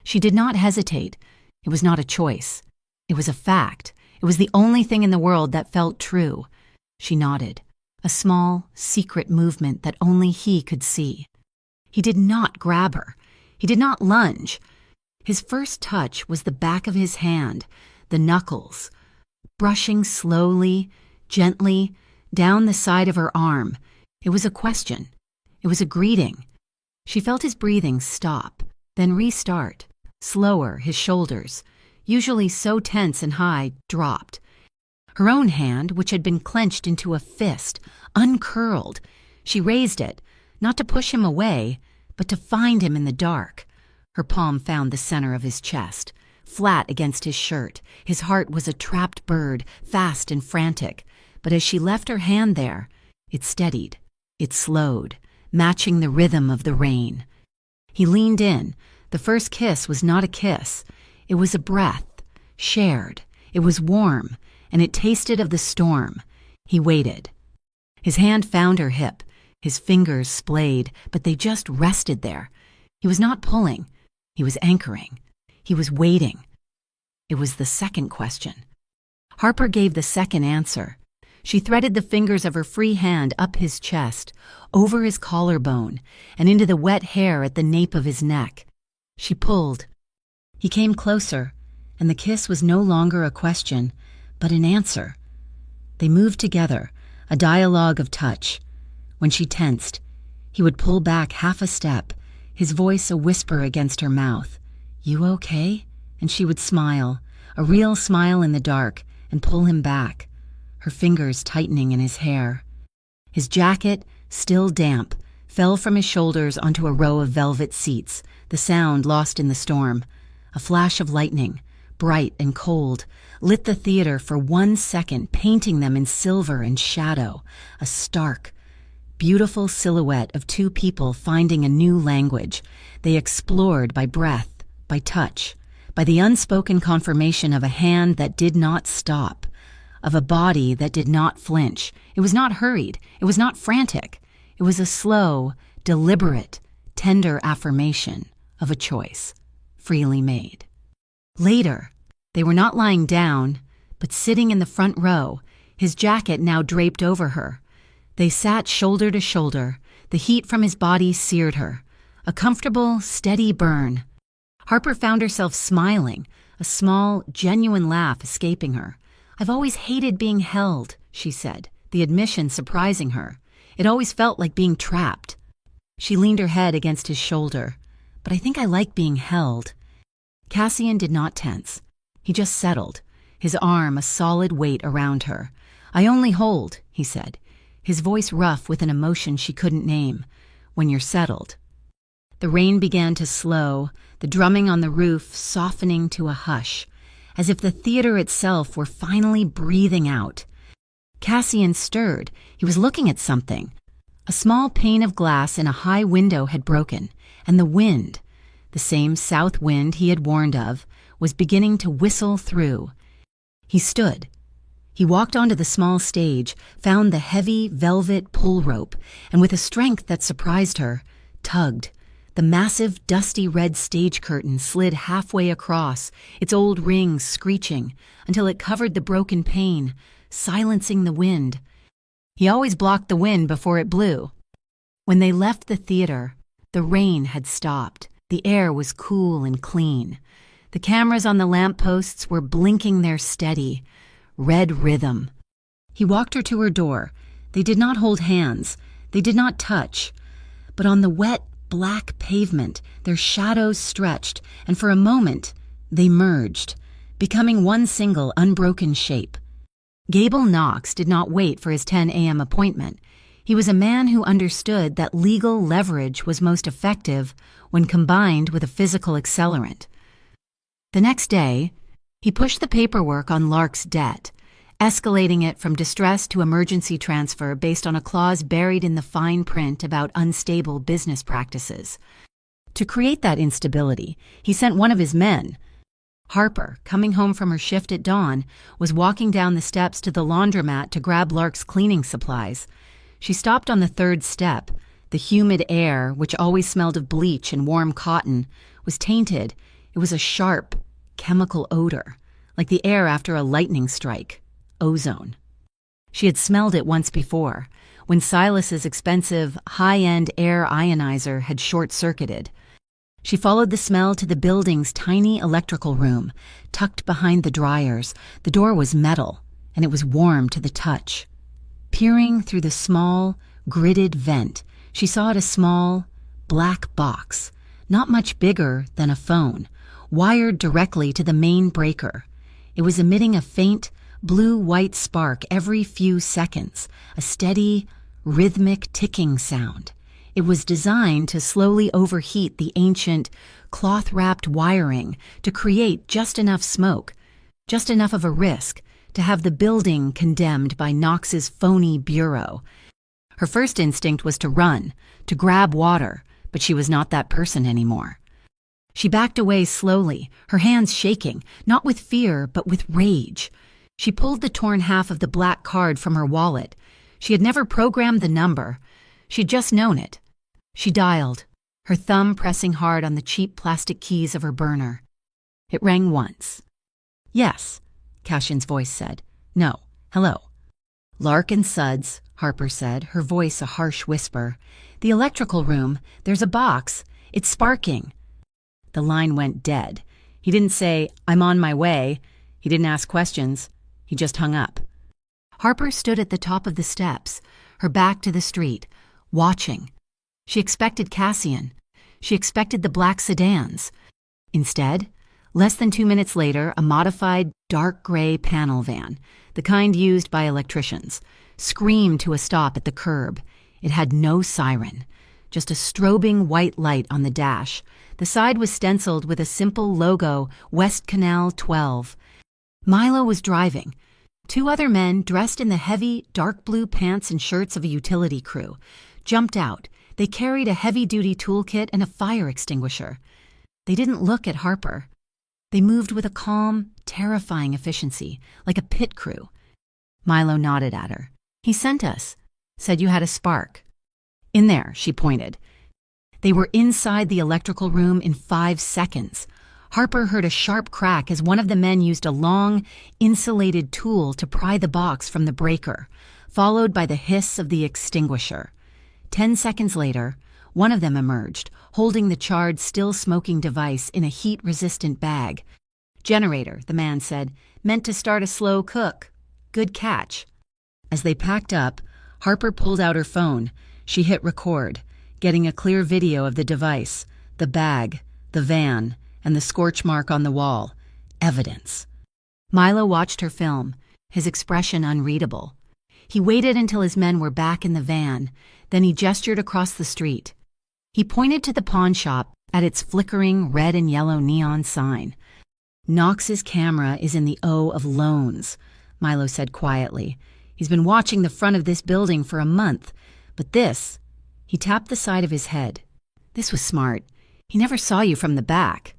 She did not hesitate. It was not a choice. It was a fact. It was the only thing in the world that felt true. She nodded, a small, secret movement that only he could see. He did not grab her. He did not lunge. His first touch was the back of his hand, the knuckles, brushing slowly, gently, down the side of her arm. It was a question. It was a greeting. She felt his breathing stop, then restart. Slower, his shoulders, usually so tense and high, dropped. Her own hand, which had been clenched into a fist, uncurled. She raised it, not to push him away, but to find him in the dark. Her palm found the center of his chest, flat against his shirt. His heart was a trapped bird, fast and frantic. But as she left her hand there, it steadied. It slowed, matching the rhythm of the rain. He leaned in. The first kiss was not a kiss. It was a breath, shared. It was warm, and it tasted of the storm. He waited. His hand found her hip. His fingers splayed, but they just rested there. He was not pulling. He was anchoring. He was waiting. It was the second question. Harper gave the second answer. She threaded the fingers of her free hand up his chest, over his collarbone, and into the wet hair at the nape of his neck. She pulled. He came closer, and the kiss was no longer a question, but an answer. They moved together, a dialogue of touch. When she tensed, he would pull back half a step, his voice a whisper against her mouth. "You okay?" And she would smile, a real smile in the dark, and pull him back, her fingers tightening in his hair. His jacket, still damp, fell from his shoulders onto a row of velvet seats, the sound lost in the storm. A flash of lightning, bright and cold, lit the theater for 1 second, painting them in silver and shadow, a stark, beautiful silhouette of two people finding a new language. They explored by breath, by touch, by the unspoken confirmation of a hand that did not stop, of a body that did not flinch. It was not hurried. It was not frantic. It was a slow, deliberate, tender affirmation of a choice, freely made. Later, they were not lying down, but sitting in the front row, his jacket now draped over her. They sat shoulder to shoulder. The heat from his body seared her, a comfortable, steady burn. Harper found herself smiling, a small, genuine laugh escaping her. "I've always hated being held," she said, the admission surprising her. It always felt like being trapped. She leaned her head against his shoulder. "But I think I like being held." Cassian did not tense. He just settled, his arm a solid weight around her. "I only hold," he said, his voice rough with an emotion she couldn't name. "When you're settled." The rain began to slow, the drumming on the roof softening to a hush, as if the theater itself were finally breathing out. Cassian stirred. He was looking at something. A small pane of glass in a high window had broken, and the wind, the same south wind he had warned of, was beginning to whistle through. He stood. He walked onto the small stage, found the heavy velvet pull rope, and with a strength that surprised her, tugged. The massive, dusty red stage curtain slid halfway across, its old rings screeching, until it covered the broken pane, silencing the wind. He always blocked the wind before it blew. When they left the theater, the rain had stopped. The air was cool and clean. The cameras on the lampposts were blinking their steady, red rhythm. He walked her to her door. They did not hold hands. They did not touch. But on the wet, black pavement, their shadows stretched, and for a moment, they merged, becoming one single, unbroken shape. Gable Knox did not wait for his 10 a.m. appointment. He was a man who understood that legal leverage was most effective when combined with a physical accelerant. The next day, he pushed the paperwork on Lark's debt, escalating it from distress to emergency transfer based on a clause buried in the fine print about unstable business practices. To create that instability, he sent one of his men. Harper, coming home from her shift at dawn, was walking down the steps to the laundromat to grab Lark's cleaning supplies. She stopped on the third step. The humid air, which always smelled of bleach and warm cotton, was tainted. It was a sharp, chemical odor, like the air after a lightning strike. Ozone. She had smelled it once before, when Silas's expensive, high-end air ionizer had short-circuited. She followed the smell to the building's tiny electrical room, tucked behind the dryers. The door was metal, and it was warm to the touch. Peering through the small, gridded vent, she saw a small, black box, not much bigger than a phone, wired directly to the main breaker. It was emitting a faint, blue-white spark every few seconds, a steady, rhythmic ticking sound. It was designed to slowly overheat the ancient, cloth-wrapped wiring to create just enough smoke, just enough of a risk to have the building condemned by Knox's phony bureau. Her first instinct was to run, to grab water, but she was not that person anymore. She backed away slowly, her hands shaking, not with fear, but with rage. She pulled the torn half of the black card from her wallet. She had never programmed the number. She'd just known it. She dialed, her thumb pressing hard on the cheap plastic keys of her burner. It rang once. "Yes," Cashin's voice said. "No. Hello." "Lark and Suds," Harper said, her voice a harsh whisper. "The electrical room. There's a box. It's sparking." The line went dead. He didn't say, "I'm on my way." He didn't ask questions. He just hung up. Harper stood at the top of the steps, her back to the street, watching. She expected Cassian. She expected the black sedans. Instead, less than 2 minutes later, a modified dark gray panel van, the kind used by electricians, screamed to a stop at the curb. It had no siren, just a strobing white light on the dash. The side was stenciled with a simple logo, West Canal 12. Milo was driving. 2 other men, dressed in the heavy, dark blue pants and shirts of a utility crew, jumped out. They carried a heavy-duty toolkit and a fire extinguisher. They didn't look at Harper. They moved with a calm, terrifying efficiency, like a pit crew. Milo nodded at her. "He sent us. Said you had a spark." "In there," she pointed. They were inside the electrical room in 5 seconds. Harper heard a sharp crack as one of the men used a long, insulated tool to pry the box from the breaker, followed by the hiss of the extinguisher. 10 seconds later, one of them emerged, holding the charred, still-smoking device in a heat-resistant bag. "Generator," the man said. "Meant to start a slow cook. Good catch." As they packed up, Harper pulled out her phone. She hit record, getting a clear video of the device, the bag, the van, and the scorch mark on the wall. Evidence. Milo watched her film, his expression unreadable. He waited until his men were back in the van, then he gestured across the street. He pointed to the pawn shop at its flickering red and yellow neon sign. "Knox's camera is in the O of loans," Milo said quietly. "He's been watching the front of this building for a month, but this..." He tapped the side of his head. "This was smart. He never saw you from the back."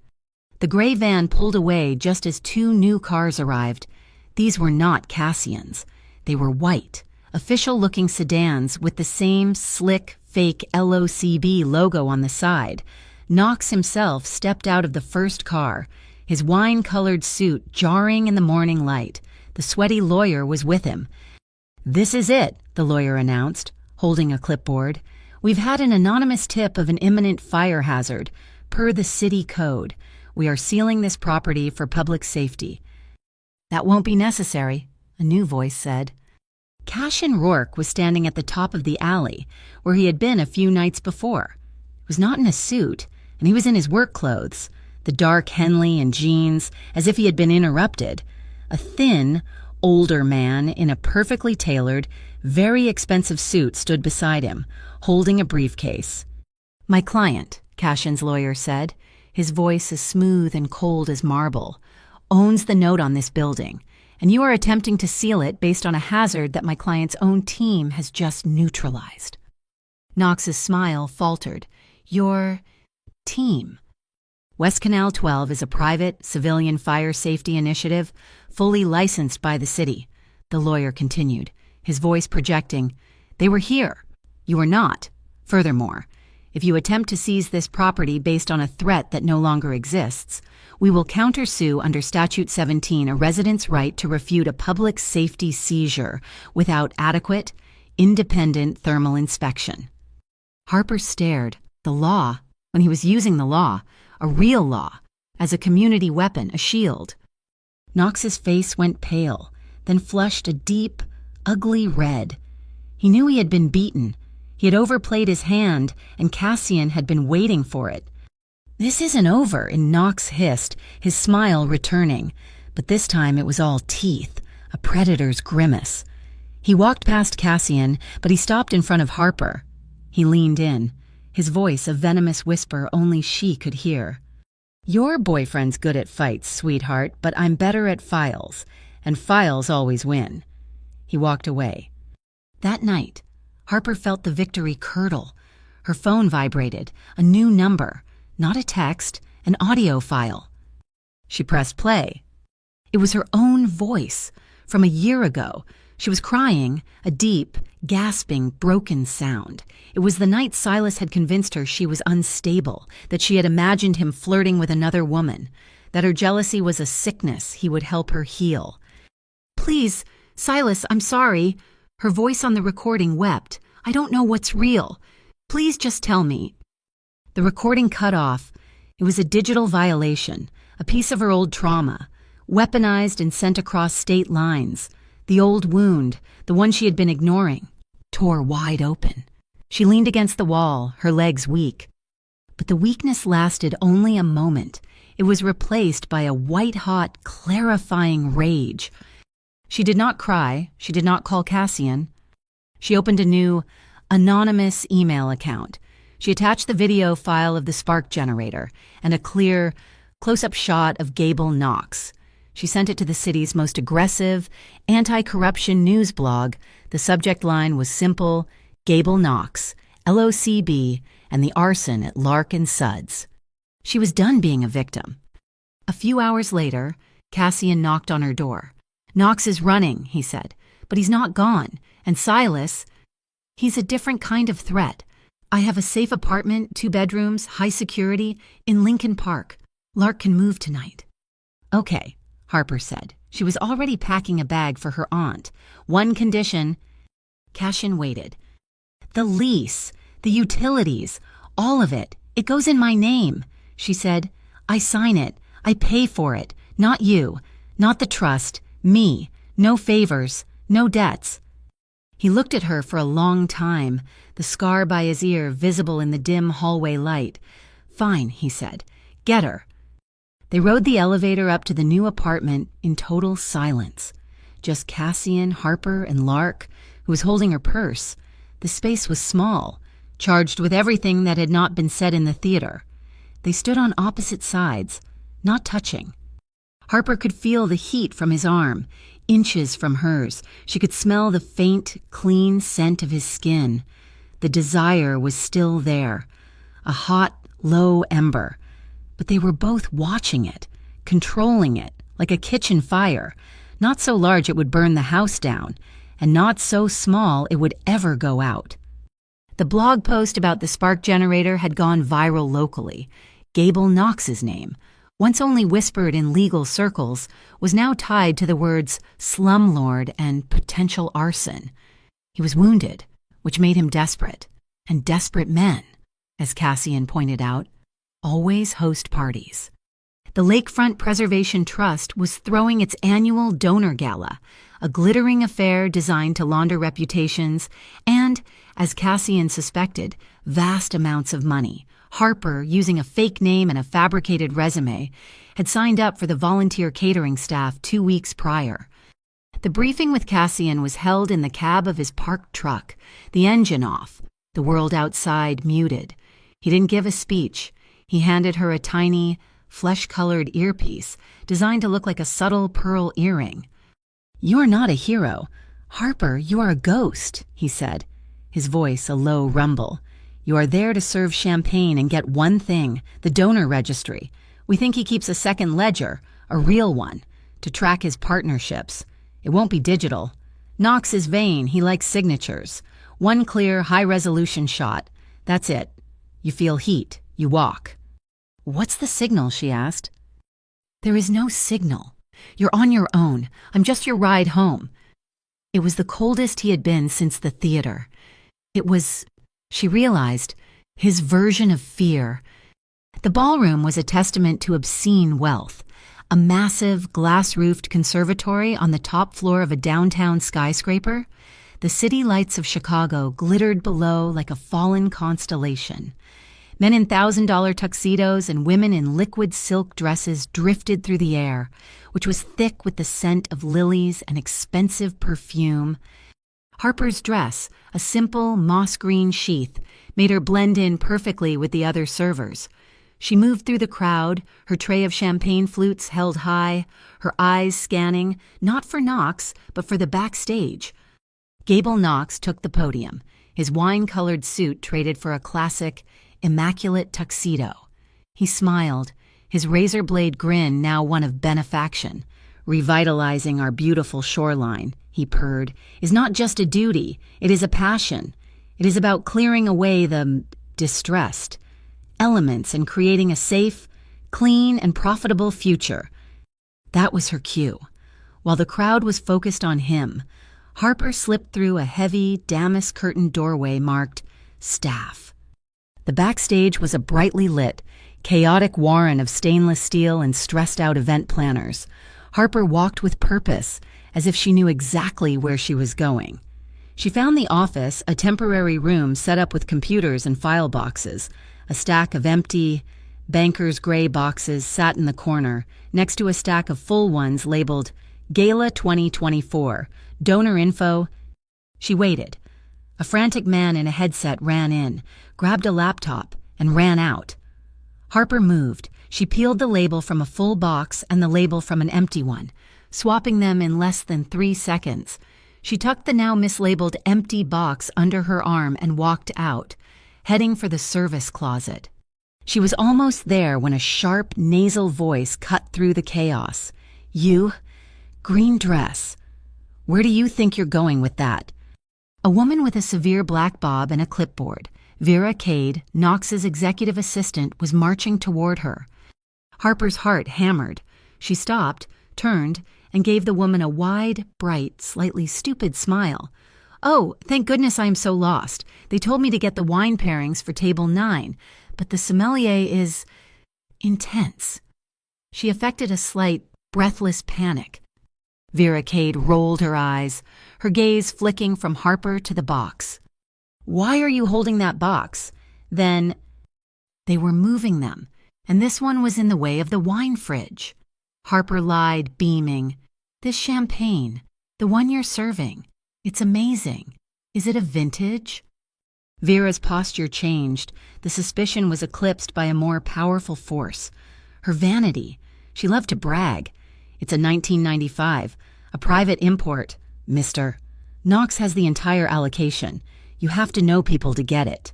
The gray van pulled away just as 2 new cars arrived. These were not Cassian's. They were white, official-looking sedans with the same slick, fake LOCB logo on the side. Knox himself stepped out of the first car, his wine-colored suit jarring in the morning light. The sweaty lawyer was with him. "This is it," the lawyer announced, holding a clipboard. "We've had an anonymous tip of an imminent fire hazard. Per the city code, we are sealing this property for public safety." "That won't be necessary," a new voice said. Cashin Rourke was standing at the top of the alley, where he had been a few nights before. He was not in a suit, and he was in his work clothes, the dark Henley and jeans, as if he had been interrupted. A thin, older man in a perfectly tailored, very expensive suit stood beside him, holding a briefcase. "My client," Cashin's lawyer said, his voice as smooth and cold as marble, "owns the note on this building, and you are attempting to seal it based on a hazard that my client's own team has just neutralized." Knox's smile faltered. "Your team?" "West Canal 12 is a private, civilian fire safety initiative, fully licensed by the city," the lawyer continued, his voice projecting. "They were here. You were not. Furthermore, if you attempt to seize this property based on a threat that no longer exists, we will countersue under Statute 17 a resident's right to refute a public safety seizure without adequate, independent thermal inspection." Harper stared. The law, when he was using the law, a real law, as a community weapon, a shield. Knox's face went pale, then flushed a deep, ugly red. He knew he had been beaten. He had overplayed his hand, and Cassian had been waiting for it. "This isn't over," Knox hissed, his smile returning. But this time it was all teeth, a predator's grimace. He walked past Cassian, but he stopped in front of Harper. He leaned in, his voice a venomous whisper only she could hear. "Your boyfriend's good at fights, sweetheart, but I'm better at files, and files always win." He walked away. That night, Harper felt the victory curdle. Her phone vibrated, a new number, not a text, an audio file. She pressed play. It was her own voice from a year ago. She was crying, a deep, gasping, broken sound. It was the night Silas had convinced her she was unstable, that she had imagined him flirting with another woman, that her jealousy was a sickness he would help her heal. "Please, Silas, I'm sorry." Her voice on the recording wept. "I don't know what's real. Please just tell me." The recording cut off. It was a digital violation, a piece of her old trauma, weaponized and sent across state lines. The old wound, the one she had been ignoring, tore wide open. She leaned against the wall, her legs weak. But the weakness lasted only a moment. It was replaced by a white-hot, clarifying rage. She did not cry. She did not call Cassian. She opened a new, anonymous email account. She attached the video file of the spark generator and a clear, close-up shot of Gable Knox. She sent it to the city's most aggressive, anti-corruption news blog. The subject line was simple: Gable Knox, LOCB, and the arson at Lark and Suds. She was done being a victim. A few hours later, Cassian knocked on her door. "Knox is running," he said, "but he's not gone. And Silas, he's a different kind of threat. I have a safe apartment, 2 bedrooms, high security, in Lincoln Park. Lark can move tonight." "Okay," Harper said. She was already packing a bag for her aunt. "One condition." Cassian waited. "The lease, the utilities, all of it. It goes in my name," she said. "I sign it. I pay for it. Not you. Not the trust. Me. No favors. No debts." He looked at her for a long time, the scar by his ear visible in the dim hallway light. "Fine," he said. "Get her." They rode the elevator up to the new apartment in total silence. Just Cassian, Harper, and Lark, who was holding her purse. The space was small, charged with everything that had not been said in the theater. They stood on opposite sides, not touching. Harper could feel the heat from his arm, inches from hers. She could smell the faint, clean scent of his skin. The desire was still there, a hot, low ember. But they were both watching it, controlling it, like a kitchen fire, not so large it would burn the house down, and not so small it would ever go out. The blog post about the spark generator had gone viral locally. Gable Knox's name, once only whispered in legal circles, was now tied to the words slumlord and potential arson. He was wounded, which made him desperate. And desperate men, as Cassian pointed out, always host parties. The Lakefront Preservation Trust was throwing its annual donor gala, a glittering affair designed to launder reputations and, as Cassian suspected, vast amounts of money. Harper, using a fake name and a fabricated resume, had signed up for the volunteer catering staff 2 weeks prior. The briefing with Cassian was held in the cab of his parked truck, the engine off, the world outside muted. He didn't give a speech. He handed her a tiny, flesh-colored earpiece designed to look like a subtle pearl earring. "You are not a hero. Harper, you are a ghost," he said, his voice a low rumble. "You are there to serve champagne and get one thing, the donor registry. We think he keeps a second ledger, a real one, to track his partnerships. It won't be digital. Knox is vain. He likes signatures. One clear, high-resolution shot. That's it. You feel heat. You walk." "What's the signal?" she asked. "There is no signal. You're on your own. I'm just your ride home." It was the coldest he had been since the theater. It was, she realized, his version of fear. The ballroom was a testament to obscene wealth. A massive, glass-roofed conservatory on the top floor of a downtown skyscraper. The city lights of Chicago glittered below like a fallen constellation. Men in $1,000 tuxedos and women in liquid silk dresses drifted through the air, which was thick with the scent of lilies and expensive perfume. Harper's dress, a simple moss-green sheath, made her blend in perfectly with the other servers. She moved through the crowd, her tray of champagne flutes held high, her eyes scanning, not for Knox, but for the backstage. Gable Knox took the podium, his wine-colored suit traded for a classic, immaculate tuxedo. He smiled, his razor blade grin now one of benefaction. "Revitalizing our beautiful shoreline," he purred, "is not just a duty, it is a passion. It is about clearing away the distressed elements and creating a safe, clean, and profitable future." That was her cue. While the crowd was focused on him, Harper slipped through a heavy, damask-curtained doorway marked Staff. The backstage was a brightly lit, chaotic warren of stainless steel and stressed-out event planners. Harper walked with purpose, as if she knew exactly where she was going. She found the office, a temporary room set up with computers and file boxes. A stack of empty, banker's gray boxes sat in the corner, next to a stack of full ones labeled Gala 2024, Donor Info. She waited. A frantic man in a headset ran in, grabbed a laptop, and ran out. Harper moved. She peeled the label from a full box and the label from an empty one, swapping them in less than 3 seconds. She tucked the now mislabeled empty box under her arm and walked out, heading for the service closet. She was almost there when a sharp, nasal voice cut through the chaos. "You? Green dress. Where do you think you're going with that?" A woman with a severe black bob and a clipboard, Vera Cade, Knox's executive assistant, was marching toward her. Harper's heart hammered. She stopped, turned, and gave the woman a wide, bright, slightly stupid smile. "Oh, thank goodness I am so lost. They told me to get the wine pairings for table 9, but the sommelier is intense." She affected a slight, breathless panic. Vera Cade rolled her eyes, her gaze flicking from Harper to the box. "Why are you holding that box?" Then, they were moving them, and this one was in the way of the wine fridge. Harper lied, beaming. "This champagne, the one you're serving, it's amazing. Is it a vintage?" Vera's posture changed. The suspicion was eclipsed by a more powerful force. Her vanity. She loved to brag. "It's a 1995, a private import, mister. Knox has the entire allocation. You have to know people to get it."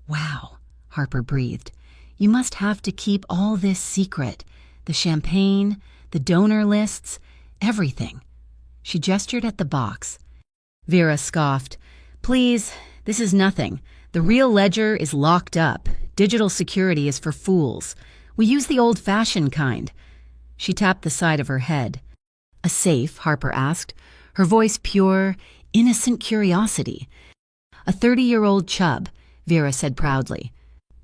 "Wow," Harper breathed. "You must have to keep all this secret. The champagne, the donor lists, everything." She gestured at the box. Vera scoffed. "Please, this is nothing. The real ledger is locked up. Digital security is for fools. We use the old-fashioned kind." She tapped the side of her head. "A safe?" Harper asked, her voice pure, innocent curiosity. "A 30-year-old chub," Vera said proudly.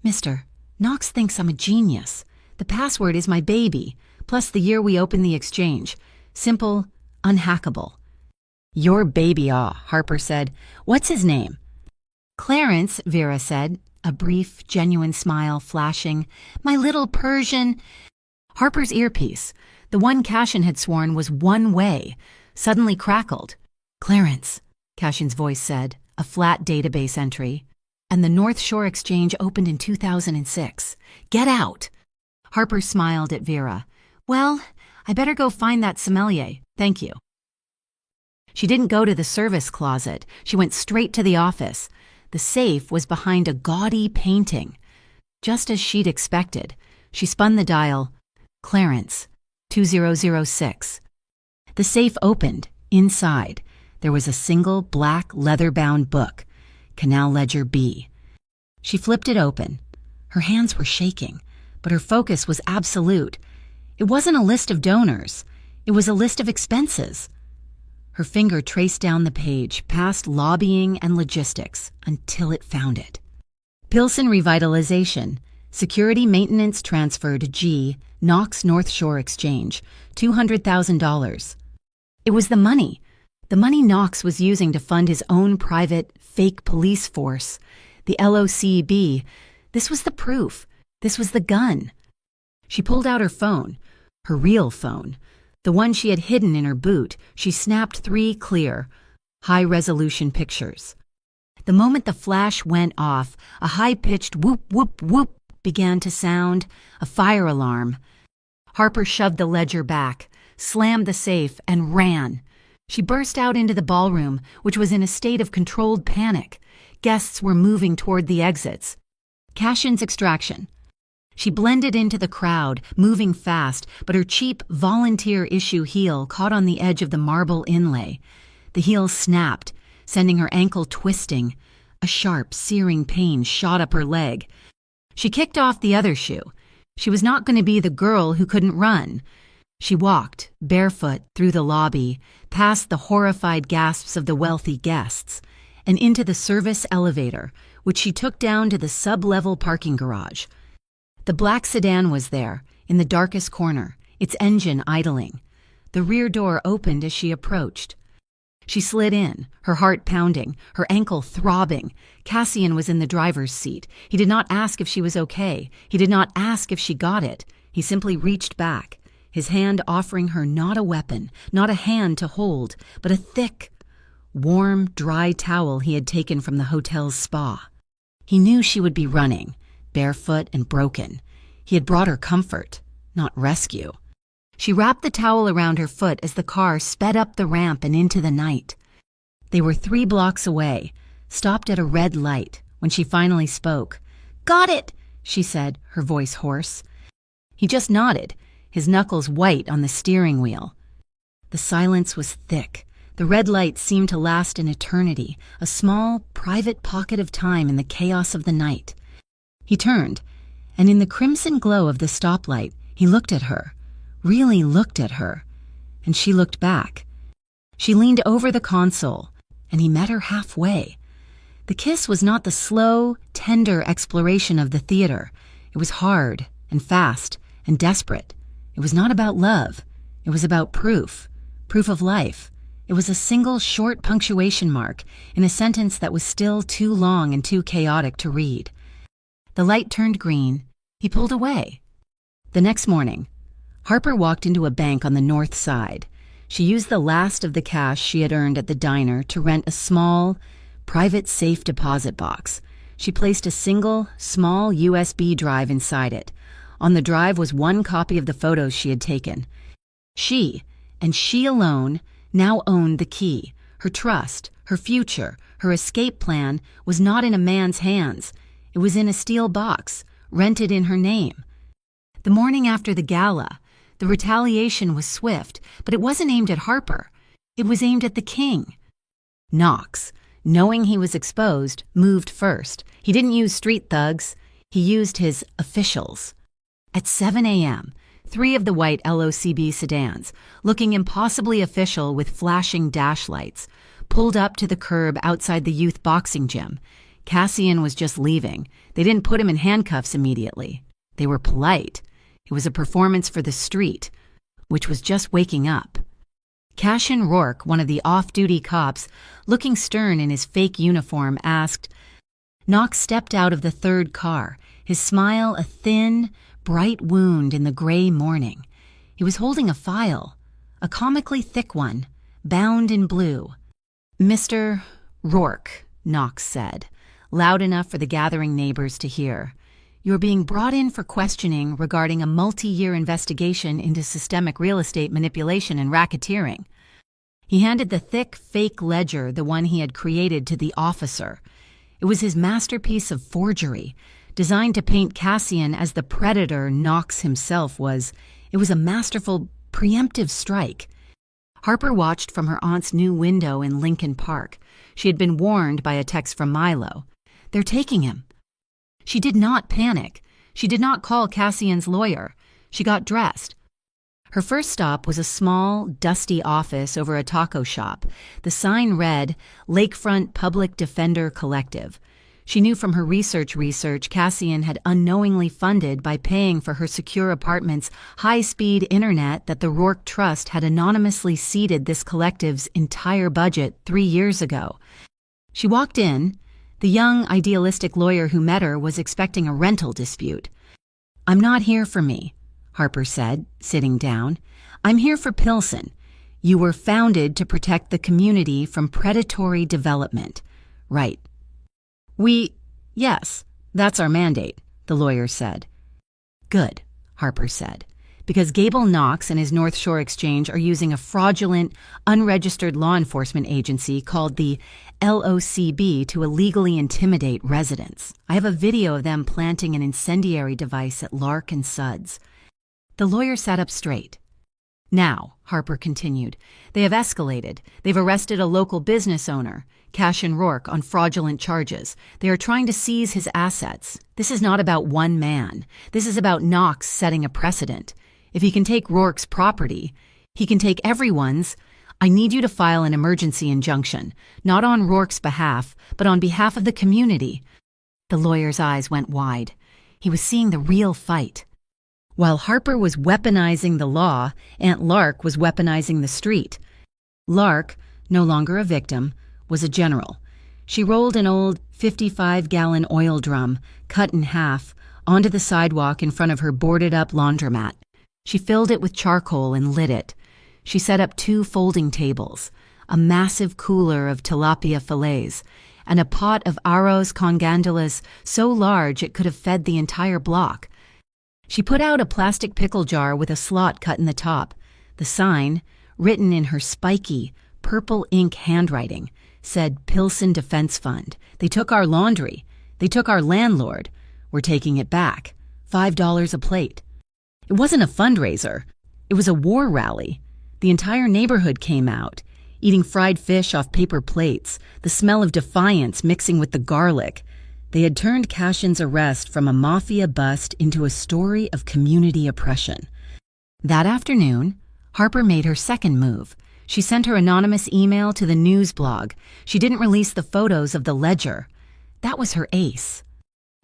"Mister, Knox thinks I'm a genius. The password is my baby, plus the year we opened the exchange. Simple, unhackable." "Your baby, Harper said. "What's his name?" "Clarence," Vera said, a brief, genuine smile flashing. "My little Persian—" Harper's earpiece, the one Cashin had sworn was one way, suddenly crackled. "Clarence," Cashin's voice said, a flat database entry. "And the North Shore Exchange opened in 2006. Get out!" Harper smiled at Vera. "Well, I better go find that sommelier. Thank you." She didn't go to the service closet. She went straight to the office. The safe was behind a gaudy painting. Just as she'd expected, she spun the dial. "Clarence, 2006. The safe opened. Inside, there was a single black leather-bound book, Canal Ledger B. She flipped it open. Her hands were shaking, but her focus was absolute. It wasn't a list of donors. It was a list of expenses. Her finger traced down the page, past lobbying and logistics, until it found it. Pilsen Revitalization, Security Maintenance Transfer to G, Knox North Shore Exchange, $200,000. It was the money Knox was using to fund his own private, fake police force, the LOCB. This was the proof. This was the gun. She pulled out her phone, her real phone, the one she had hidden in her boot. She snapped 3 clear, high-resolution pictures. The moment the flash went off, a high-pitched whoop, whoop, whoop began to sound, a fire alarm. Harper shoved the ledger back, slammed the safe, and ran. She burst out into the ballroom, which was in a state of controlled panic. Guests were moving toward the exits. Cashin's extraction. She blended into the crowd, moving fast, but her cheap volunteer-issue heel caught on the edge of the marble inlay. The heel snapped, sending her ankle twisting. A sharp, searing pain shot up her leg. She kicked off the other shoe. She was not going to be the girl who couldn't run. She walked, barefoot, through the lobby, past the horrified gasps of the wealthy guests, and into the service elevator, which she took down to the sub-level parking garage. The black sedan was there, in the darkest corner, its engine idling. The rear door opened as she approached. She slid in, her heart pounding, her ankle throbbing. Cassian was in the driver's seat. He did not ask if she was okay. He did not ask if she got it. He simply reached back, his hand offering her not a weapon, not a hand to hold, but a thick, warm, dry towel he had taken from the hotel's spa. He knew she would be running, barefoot and broken. He had brought her comfort, not rescue. She wrapped the towel around her foot as the car sped up the ramp and into the night. They were 3 blocks away, stopped at a red light, when she finally spoke. "Got it," she said, her voice hoarse. He just nodded, his knuckles white on the steering wheel. The silence was thick. The red light seemed to last an eternity, a small, private pocket of time in the chaos of the night. He turned, and in the crimson glow of the stoplight, he looked at her, really looked at her, and she looked back. She leaned over the console, and he met her halfway. The kiss was not the slow, tender exploration of the theater. It was hard and fast and desperate. It was not about love. It was about proof of life. It was a single short punctuation mark in a sentence that was still too long and too chaotic to read. The light turned green. He pulled away. The next morning, Harper walked into a bank on the north side. She used the last of the cash she had earned at the diner to rent a small, private safe deposit box. She placed a single, small USB drive inside it. On the drive was 1 copy of the photos she had taken. She, and she alone, now owned the key. Her trust, her future, her escape plan was not in a man's hands. It was in a steel box, rented in her name. The morning after the gala, the retaliation was swift, but it wasn't aimed at Harper. It was aimed at the king. Knox, knowing he was exposed, moved first. He didn't use street thugs. He used his officials. At 7 a.m., 3 of the white LOCB sedans, looking impossibly official with flashing dash lights, pulled up to the curb outside the youth boxing gym. Cassian was just leaving. They didn't put him in handcuffs immediately. They were polite. It was a performance for the street, which was just waking up. Cassian Rourke, one of the off-duty cops, looking stern in his fake uniform, asked. Knox stepped out of the 3rd car, his smile a thin, bright wound in the gray morning. He was holding a file, a comically thick one, bound in blue. "Mr. Rourke," Knox said, loud enough for the gathering neighbors to hear. "You're being brought in for questioning regarding a multi-year investigation into systemic real estate manipulation and racketeering." He handed the thick, fake ledger, the one he had created, to the officer. It was his masterpiece of forgery, designed to paint Cassian as the predator Knox himself was. It was a masterful, preemptive strike. Harper watched from her aunt's new window in Lincoln Park. She had been warned by a text from Milo. "They're taking him." She did not panic. She did not call Cassian's lawyer. She got dressed. Her first stop was a small, dusty office over a taco shop. The sign read, Lakefront Public Defender Collective. She knew from her research Cassian had unknowingly funded by paying for her secure apartment's high-speed internet that the Rourke Trust had anonymously seeded this collective's entire budget 3 years ago. She walked in. The young, idealistic lawyer who met her was expecting a rental dispute. "I'm not here for me," Harper said, sitting down. "I'm here for Pilsen. You were founded to protect the community from predatory development." "Right." Yes, that's our mandate," the lawyer said. "Good," Harper said. because Gable Knox and his North Shore Exchange are using a fraudulent, unregistered law enforcement agency called the LOCB to illegally intimidate residents. I have a video of them planting an incendiary device at Lark and Suds. The lawyer sat up straight. Now, Harper continued, they have escalated. They've arrested a local business owner, Cashin Rourke, on fraudulent charges. They are trying to seize his assets. This is not about one man. This is about Knox setting a precedent. If he can take Rourke's property, he can take everyone's. I need you to file an emergency injunction, not on Rourke's behalf, but on behalf of the community. The lawyer's eyes went wide. He was seeing the real fight. While Harper was weaponizing the law, Aunt Lark was weaponizing the street. Lark, no longer a victim, was a general. She rolled an old 55-gallon oil drum, cut in half, onto the sidewalk in front of her boarded-up laundromat. She filled it with charcoal and lit it. She set up 2 folding tables, a massive cooler of tilapia fillets, and a pot of arroz con gandules so large it could have fed the entire block. She put out a plastic pickle jar with a slot cut in the top. The sign, written in her spiky, purple ink handwriting, said Pilsen Defense Fund. They took our laundry. They took our landlord. We're taking it back. $5 a plate. It wasn't a fundraiser. It was a war rally. The entire neighborhood came out, eating fried fish off paper plates, the smell of defiance mixing with the garlic. They had turned Cashin's arrest from a mafia bust into a story of community oppression. That afternoon, Harper made her second move. She sent her anonymous email to the news blog. She didn't release the photos of the ledger. That was her ace.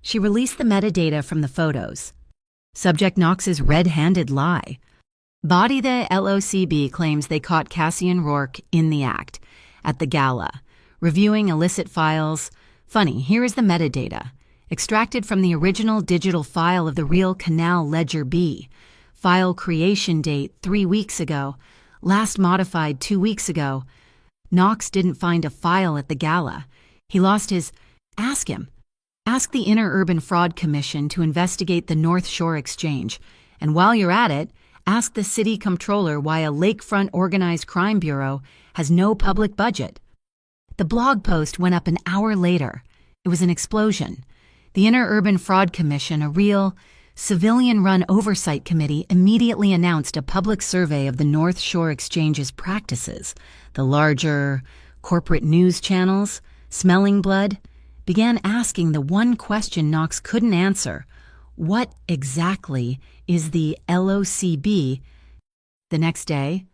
She released the metadata from the photos. Subject Knox's red-handed lie. Body the LOCB claims they caught Cashin Rourke in the act, at the gala, reviewing illicit files. Funny, here is the metadata, extracted from the original digital file of the real Canal Ledger B. File creation date 3 weeks ago, last modified 2 weeks ago. Knox didn't find a file at the gala. He lost his... Ask him. Ask the Interurban Fraud Commission to investigate the North Shore Exchange. And while you're at it, ask the city comptroller why a lakefront organized crime bureau has no public budget. The blog post went up an hour later. It was an explosion. The Interurban Fraud Commission, a real civilian-run oversight committee, immediately announced a public survey of the North Shore Exchange's practices. The larger corporate news channels, smelling blood, began asking the one question Knox couldn't answer. What exactly is the LOCB? The next day,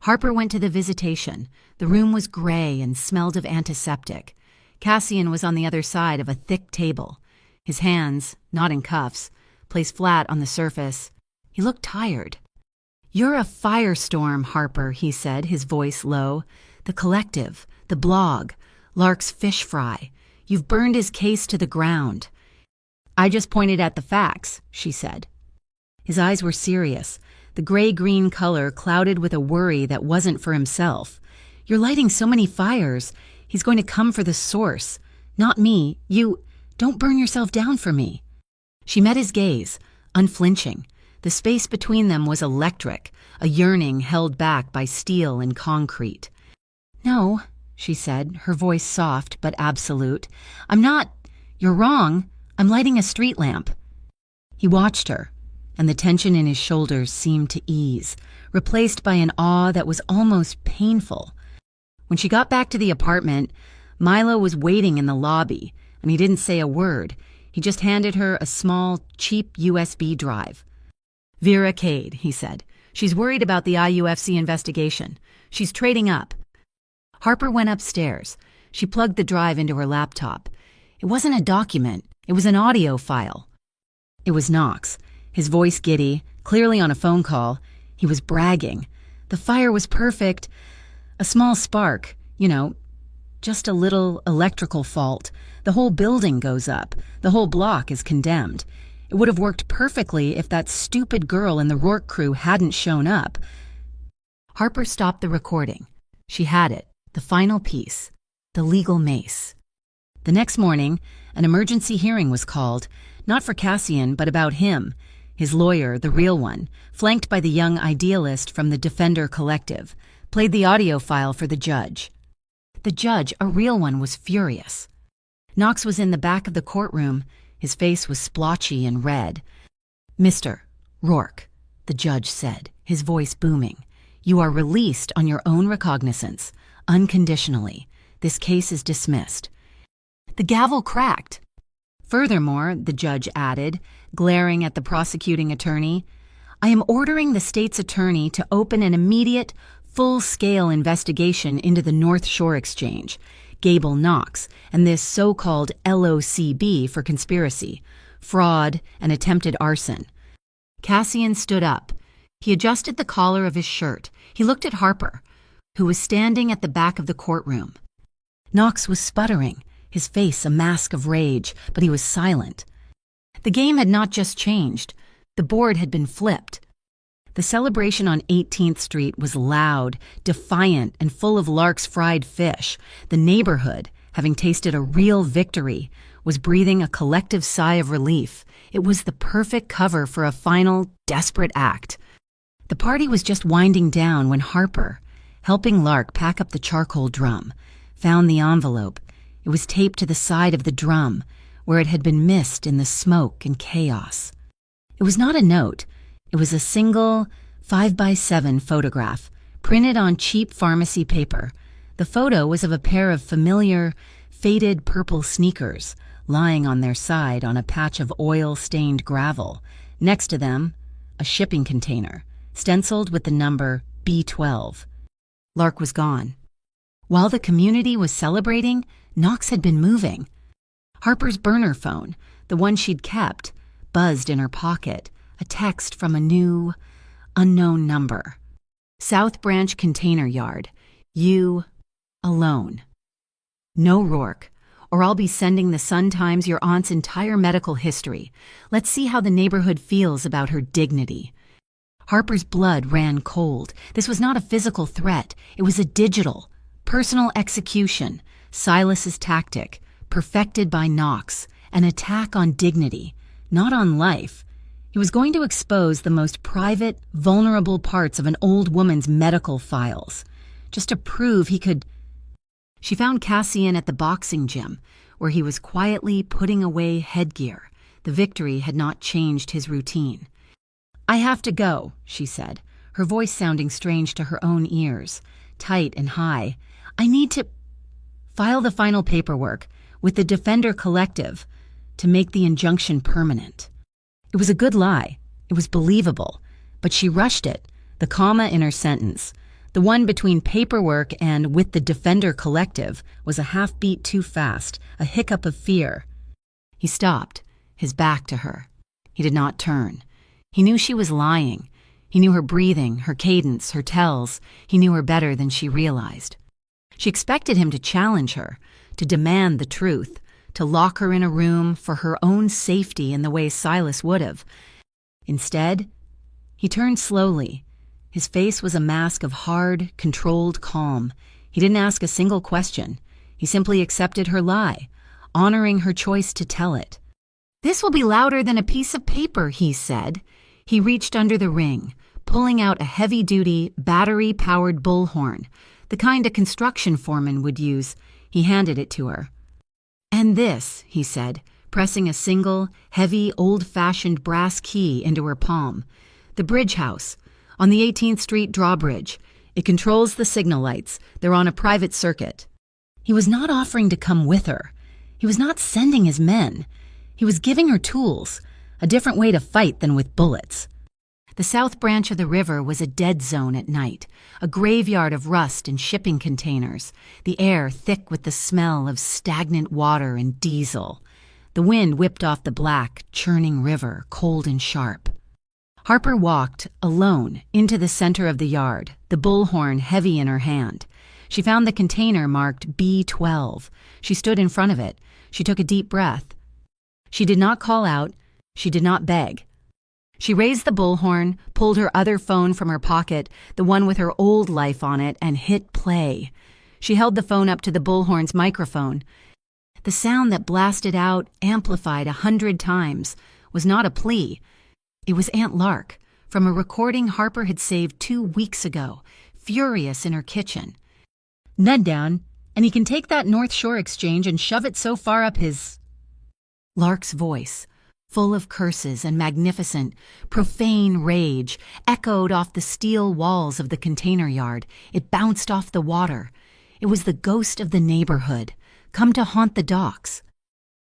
Harper went to the visitation. The room was gray and smelled of antiseptic. Cassian was on the other side of a thick table. His hands, not in cuffs, placed flat on the surface. He looked tired. "You're a firestorm, Harper," he said, his voice low. "The collective, the blog, Lark's fish fry. You've burned his case to the ground." "I just pointed at the facts," she said. His eyes were serious, the gray-green color clouded with a worry that wasn't for himself. "You're lighting so many fires. He's going to come for the source. Not me. Don't burn yourself down for me." She met his gaze, unflinching. The space between them was electric, a yearning held back by steel and concrete. "No," she said, her voice soft but absolute. "I'm not. You're wrong. I'm lighting a street lamp." He watched her, and the tension in his shoulders seemed to ease, replaced by an awe that was almost painful. When she got back to the apartment, Milo was waiting in the lobby, and he didn't say a word. He just handed her a small, cheap USB drive. "Vera Cade," he said. "She's worried about the IUFC investigation. She's trading up." Harper went upstairs. She plugged the drive into her laptop. It wasn't a document. It was an audio file. It was Knox, his voice giddy, clearly on a phone call. He was bragging. The fire was perfect. A small spark, just a little electrical fault. The whole building goes up. The whole block is condemned. It would have worked perfectly if that stupid girl in the Rourke crew hadn't shown up. Harper stopped the recording. She had it, the final piece, the legal mace. The next morning, an emergency hearing was called, not for Cassian, but about him. His lawyer, the real one, flanked by the young idealist from the Defender Collective, played the audio file for the judge. The judge, a real one, was furious. Knox was in the back of the courtroom. His face was splotchy and red. "Mr. Rourke," the judge said, his voice booming, "you are released on your own recognizance, unconditionally. This case is dismissed." The gavel cracked. "Furthermore," the judge added, glaring at the prosecuting attorney, "I am ordering the state's attorney to open an immediate, full-scale investigation into the North Shore Exchange, Gable Knox, and this so-called LOCB for conspiracy, fraud, and attempted arson." Cassian stood up. He adjusted the collar of his shirt. He looked at Harper, who was standing at the back of the courtroom. Knox was sputtering, his face a mask of rage, but he was silent. The game had not just changed. The board had been flipped. The celebration on 18th Street was loud, defiant, and full of Lark's fried fish. The neighborhood, having tasted a real victory, was breathing a collective sigh of relief. It was the perfect cover for a final, desperate act. The party was just winding down when Harper, helping Lark pack up the charcoal drum, found the envelope. It was taped to the side of the drum, where it had been missed in the smoke and chaos. It was not a note. It was a single 5x7 photograph, printed on cheap pharmacy paper. The photo was of a pair of familiar, faded purple sneakers, lying on their side on a patch of oil-stained gravel. Next to them, a shipping container, stenciled with the number B12. Lark was gone. While the community was celebrating, Knox had been moving. Harper's burner phone, the one she'd kept, buzzed in her pocket, a text from a new, unknown number. "South Branch Container Yard. You alone. No Rourke, or I'll be sending the Sun-Times your aunt's entire medical history. Let's see how the neighborhood feels about her dignity." Harper's blood ran cold. This was not a physical threat. It was a digital, personal execution, Silas's tactic, perfected by Knox, an attack on dignity, not on life. He was going to expose the most private, vulnerable parts of an old woman's medical files, just to prove he could. She found Cassian at the boxing gym, where he was quietly putting away headgear. The victory had not changed his routine. "I have to go," she said, her voice sounding strange to her own ears, tight and high. "I need to file the final paperwork with the Defender Collective to make the injunction permanent." It was a good lie. It was believable. But she rushed it, the comma in her sentence. The one between paperwork and with the Defender Collective was a half beat too fast, a hiccup of fear. He stopped, his back to her. He did not turn. He knew she was lying. He knew her breathing, her cadence, her tells. He knew her better than she realized. She expected him to challenge her, to demand the truth, to lock her in a room for her own safety in the way Silas would have. Instead, he turned slowly. His face was a mask of hard, controlled calm. He didn't ask a single question. He simply accepted her lie, honoring her choice to tell it. "This will be louder than a piece of paper," he said. He reached under the ring, pulling out a heavy-duty, battery-powered bullhorn, the kind a construction foreman would use. He handed it to her. "And this," he said, pressing a single, heavy, old-fashioned brass key into her palm. "The bridge house, on the 18th Street drawbridge. It controls the signal lights. They're on a private circuit." He was not offering to come with her. He was not sending his men. He was giving her tools, a different way to fight than with bullets. The south branch of the river was a dead zone at night, a graveyard of rust and shipping containers, the air thick with the smell of stagnant water and diesel. The wind whipped off the black, churning river, cold and sharp. Harper walked, alone, into the center of the yard, the bullhorn heavy in her hand. She found the container marked B12. She stood in front of it. She took a deep breath. She did not call out. She did not beg. She raised the bullhorn, pulled her other phone from her pocket, the one with her old life on it, and hit play. She held the phone up to the bullhorn's microphone. The sound that blasted out, amplified 100 times, was not a plea. It was Aunt Lark, from a recording Harper had saved 2 weeks ago, furious in her kitchen. "Ned down, and he can take that North Shore exchange and shove it so far up his—" Lark's voice, full of curses and magnificent, profane rage, echoed off the steel walls of the container yard. It bounced off the water. It was the ghost of the neighborhood, come to haunt the docks.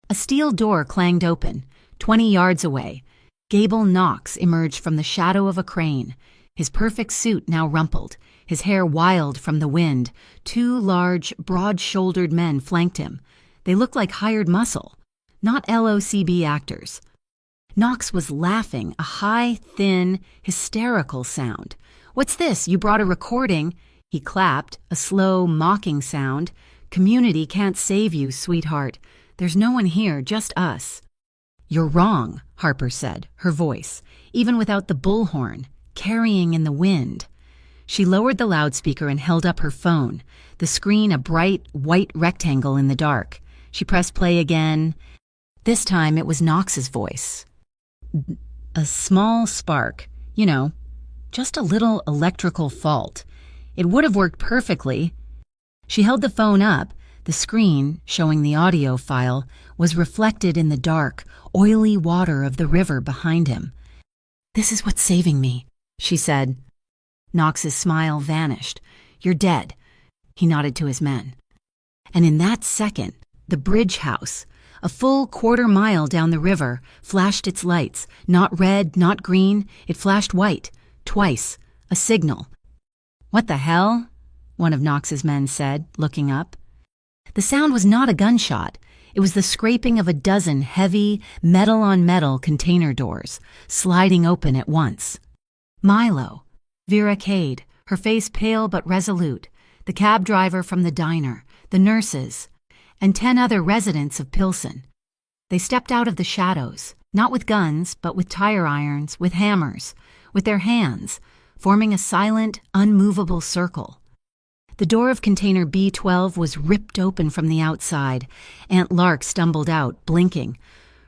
A steel door clanged open. 20 yards away, Gable Knox emerged from the shadow of a crane, his perfect suit now rumpled, his hair wild from the wind. 2 large, broad-shouldered men flanked him. They looked like hired muscle, not LOCB actors. Knox was laughing, a high, thin, hysterical sound. "What's this? You brought a recording?" He clapped, a slow, mocking sound. "Community can't save you, sweetheart. There's no one here, just us." "You're wrong," Harper said, her voice, even without the bullhorn, carrying in the wind. She lowered the loudspeaker and held up her phone, the screen a bright, white rectangle in the dark. She pressed play again. This time it was Knox's voice. "A small spark, just a little electrical fault. It would have worked perfectly." She held the phone up. The screen, showing the audio file, was reflected in the dark, oily water of the river behind him. "This is what's saving me," she said. Knox's smile vanished. "You're dead." He nodded to his men. And in that second, the bridge house, a full quarter-mile down the river, flashed its lights, not red, not green. It flashed white, twice, a signal. "What the hell?" one of Knox's men said, looking up. The sound was not a gunshot. It was the scraping of a dozen heavy, metal-on-metal container doors, sliding open at once. Milo, Vera Cade, her face pale but resolute, the cab driver from the diner, the nurses, and 10 other residents of Pilsen. They stepped out of the shadows, not with guns, but with tire irons, with hammers, with their hands, forming a silent, unmovable circle. The door of container B12 was ripped open from the outside. Aunt Lark stumbled out, blinking,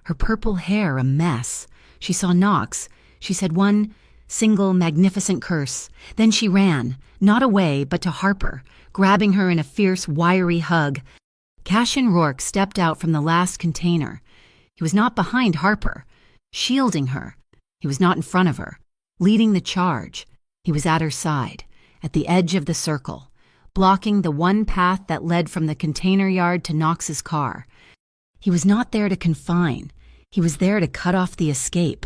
her purple hair a mess. She saw Knox. She said one single magnificent curse. Then she ran, not away, but to Harper, grabbing her in a fierce, wiry hug. Cassian Rourke stepped out from the last container. He was not behind Harper, shielding her. He was not in front of her, leading the charge. He was at her side, at the edge of the circle, blocking the one path that led from the container yard to Knox's car. He was not there to confine. He was there to cut off the escape.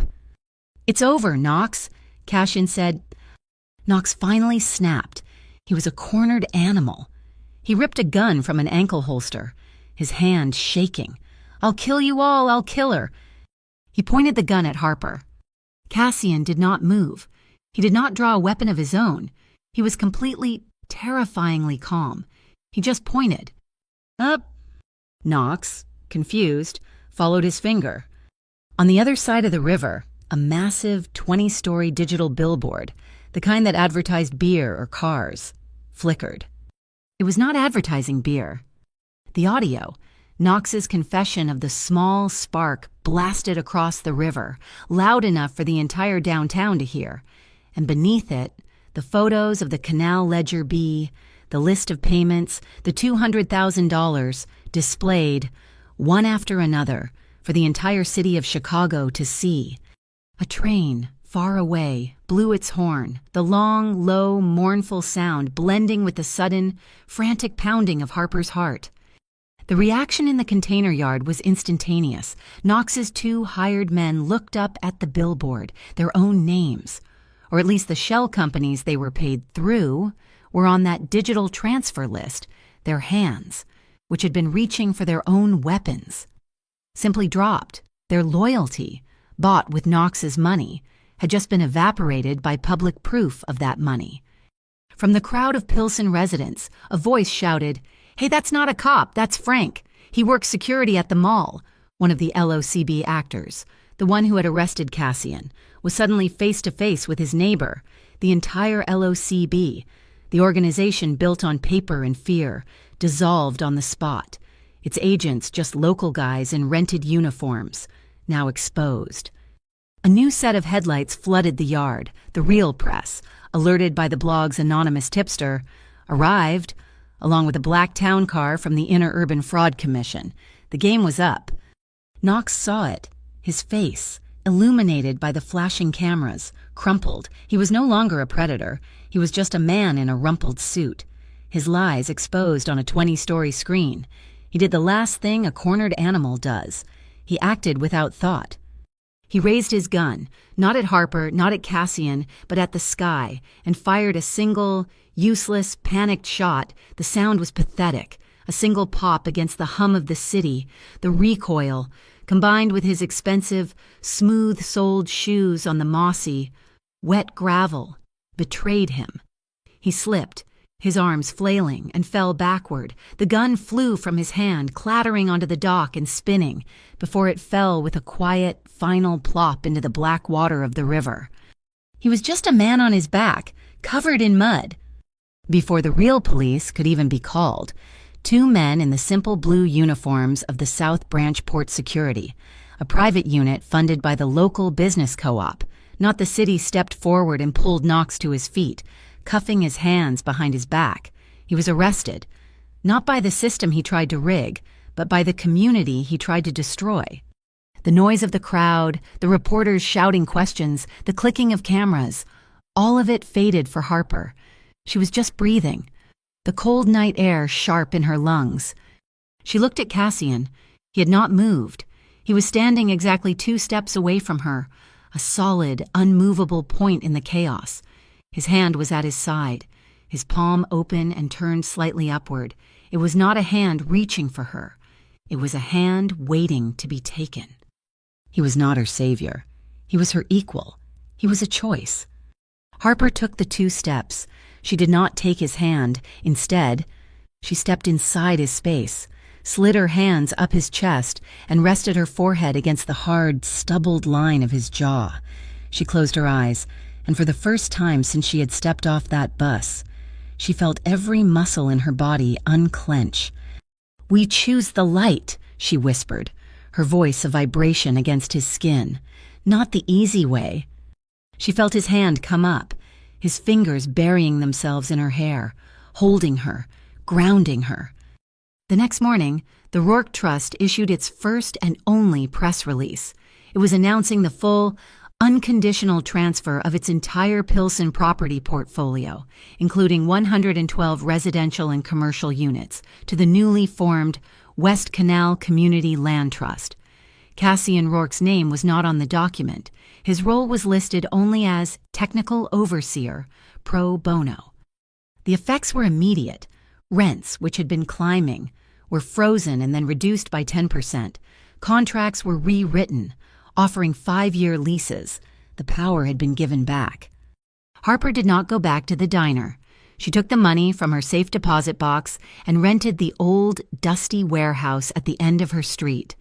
"It's over, Knox," Cassian said. Knox finally snapped. He was a cornered animal. He ripped a gun from an ankle holster, his hand shaking. "I'll kill you all, I'll kill her." He pointed the gun at Harper. Cassian did not move. He did not draw a weapon of his own. He was completely, terrifyingly calm. He just pointed. "Up." Knox, confused, followed his finger. On the other side of the river, a massive 20-story digital billboard, the kind that advertised beer or cars, flickered. It was not advertising beer. The audio, Knox's confession of the small spark, blasted across the river, loud enough for the entire downtown to hear, and beneath it, the photos of the Canal Ledger B, the list of payments, the $200,000 displayed, one after another, for the entire city of Chicago to see. A train, far away, blew its horn, the long, low, mournful sound blending with the sudden, frantic pounding of Harper's heart. The reaction in the container yard was instantaneous. Knox's 2 hired men looked up at the billboard, their own names, or at least the shell companies they were paid through, were on that digital transfer list, their hands, which had been reaching for their own weapons, simply dropped. Their loyalty, bought with Knox's money, had just been evaporated by public proof of that money. From the crowd of Pilsen residents, a voice shouted, "Hey, that's not a cop, that's Frank. He works security at the mall." One of the LOCB actors, the one who had arrested Cassian, was suddenly face to face with his neighbor, the entire LOCB, the organization built on paper and fear, dissolved on the spot, its agents just local guys in rented uniforms, now exposed. A new set of headlights flooded the yard. The real press, alerted by the blog's anonymous tipster, arrived, along with a black town car from the Inner Urban Fraud Commission. The game was up. Knox saw it, his face, illuminated by the flashing cameras, crumpled. He was no longer a predator. He was just a man in a rumpled suit, his lies exposed on a 20-story screen. He did the last thing a cornered animal does. He acted without thought. He raised his gun, not at Harper, not at Cassian, but at the sky, and fired a single, useless, panicked shot. The sound was pathetic. A single pop against the hum of the city, the recoil, combined with his expensive, smooth-soled shoes on the mossy, wet gravel, betrayed him. He slipped, his arms flailing, and fell backward. The gun flew from his hand, clattering onto the dock and spinning, before it fell with a quiet, final plop into the black water of the river. He was just a man on his back, covered in mud. Before the real police could even be called, two men in the simple blue uniforms of the South Branch Port Security, a private unit funded by the local business co-op, not the city, stepped forward and pulled Knox to his feet, cuffing his hands behind his back. He was arrested, not by the system he tried to rig, but by the community he tried to destroy. The noise of the crowd, the reporters shouting questions, the clicking of cameras, all of it faded for Harper. She was just breathing, the cold night air sharp in her lungs. She looked at Cassian. He had not moved. He was standing exactly 2 steps away from her, a solid, unmovable point in the chaos. His hand was at his side, his palm open and turned slightly upward. It was not a hand reaching for her. It was a hand waiting to be taken. He was not her savior. He was her equal. He was a choice. Harper took the 2 steps. She did not take his hand. Instead, she stepped inside his space, slid her hands up his chest, and rested her forehead against the hard, stubbled line of his jaw. She closed her eyes, and for the first time since she had stepped off that bus, she felt every muscle in her body unclench. "We choose the light," she whispered, her voice a vibration against his skin. "Not the easy way." She felt his hand come up, his fingers burying themselves in her hair, holding her, grounding her. The next morning, the Rourke Trust issued its first and only press release. It was announcing the full, unconditional transfer of its entire Pilsen property portfolio, including 112 residential and commercial units, to the newly formed West Canal Community Land Trust. Cassian Rourke's name was not on the document. His role was listed only as technical overseer, pro bono. The effects were immediate. Rents, which had been climbing, were frozen and then reduced by 10%. Contracts were rewritten, offering 5-year leases. The power had been given back. Harper did not go back to the diner. She took the money from her safe deposit box and rented the old, dusty warehouse at the end of her street.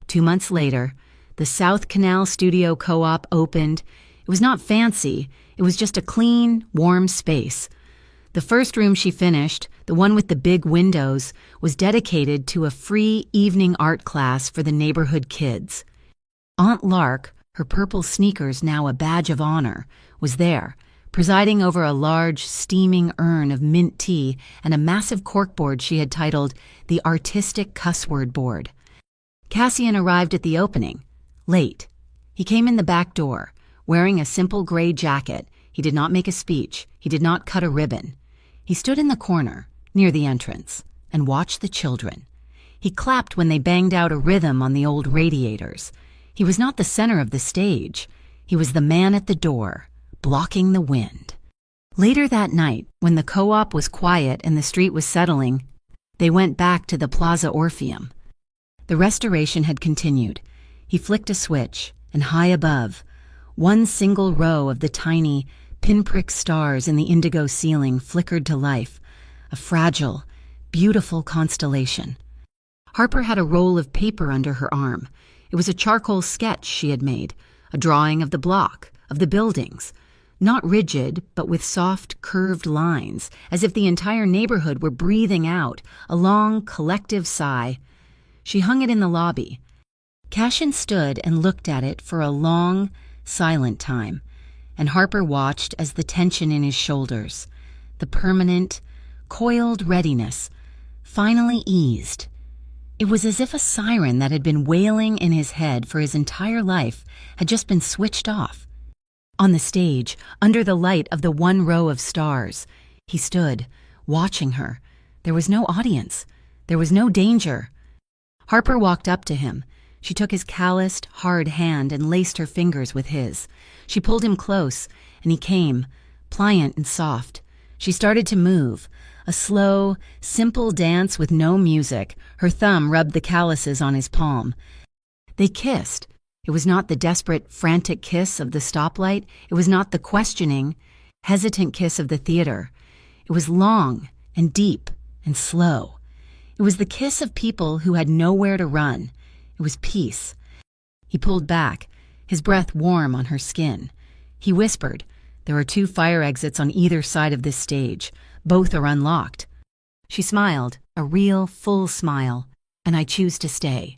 2 months later, the South Canal Studio Co-op opened. It was not fancy. It was just a clean, warm space. The first room she finished, the one with the big windows, was dedicated to a free evening art class for the neighborhood kids. Aunt Lark, her purple sneakers now a badge of honor, was there, presiding over a large, steaming urn of mint tea and a massive corkboard she had titled the Artistic Cussword Board. Cassian arrived at the opening, late. He came in the back door, wearing a simple gray jacket. He did not make a speech. He did not cut a ribbon. He stood in the corner, near the entrance, and watched the children. He clapped when they banged out a rhythm on the old radiators. He was not the center of the stage. He was the man at the door, blocking the wind. Later that night, when the co-op was quiet and the street was settling, they went back to the Plaza Orpheum. The restoration had continued. He flicked a switch, and high above, one single row of the tiny, pinprick stars in the indigo ceiling flickered to life, a fragile, beautiful constellation. Harper had a roll of paper under her arm. It was a charcoal sketch she had made, a drawing of the block, of the buildings, not rigid, but with soft, curved lines, as if the entire neighborhood were breathing out a long, collective sigh. She hung it in the lobby. Cassian stood and looked at it for a long, silent time, and Harper watched as the tension in his shoulders, the permanent, coiled readiness, finally eased. It was as if a siren that had been wailing in his head for his entire life had just been switched off. On the stage, under the light of the one row of stars, he stood, watching her. There was no audience. There was no danger. Harper walked up to him. She took his calloused, hard hand and laced her fingers with his. She pulled him close, and he came, pliant and soft. She started to move, a slow, simple dance with no music. Her thumb rubbed the calluses on his palm. They kissed. It was not the desperate, frantic kiss of the stoplight. It was not the questioning, hesitant kiss of the theater. It was long and deep and slow. It was the kiss of people who had nowhere to run. It was peace. He pulled back, his breath warm on her skin. He whispered, "There are 2 fire exits on either side of this stage. Both are unlocked." She smiled, a real, full smile, "And I choose to stay."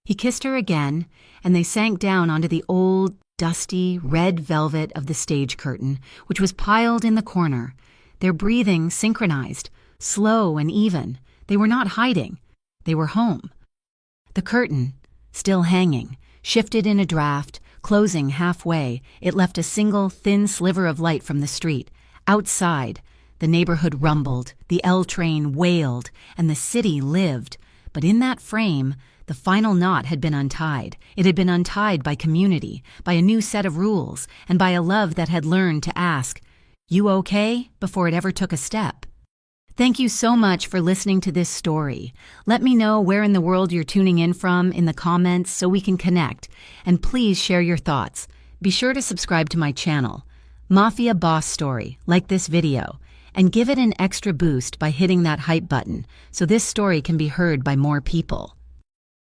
He kissed her again, and they sank down onto the old, dusty, red velvet of the stage curtain, which was piled in the corner. Their breathing synchronized, slow and even. They were not hiding. They were home. The curtain, still hanging, shifted in a draft. Closing halfway, it left a single, thin sliver of light from the street. Outside, the neighborhood rumbled, the L train wailed, and the city lived. But in that frame, the final knot had been untied. It had been untied by community, by a new set of rules, and by a love that had learned to ask, "You okay?" before it ever took a step. Thank you so much for listening to this story. Let me know where in the world you're tuning in from in the comments so we can connect. And please share your thoughts. Be sure to subscribe to my channel, Mafia Boss Story, like this video, and give it an extra boost by hitting that hype button so this story can be heard by more people.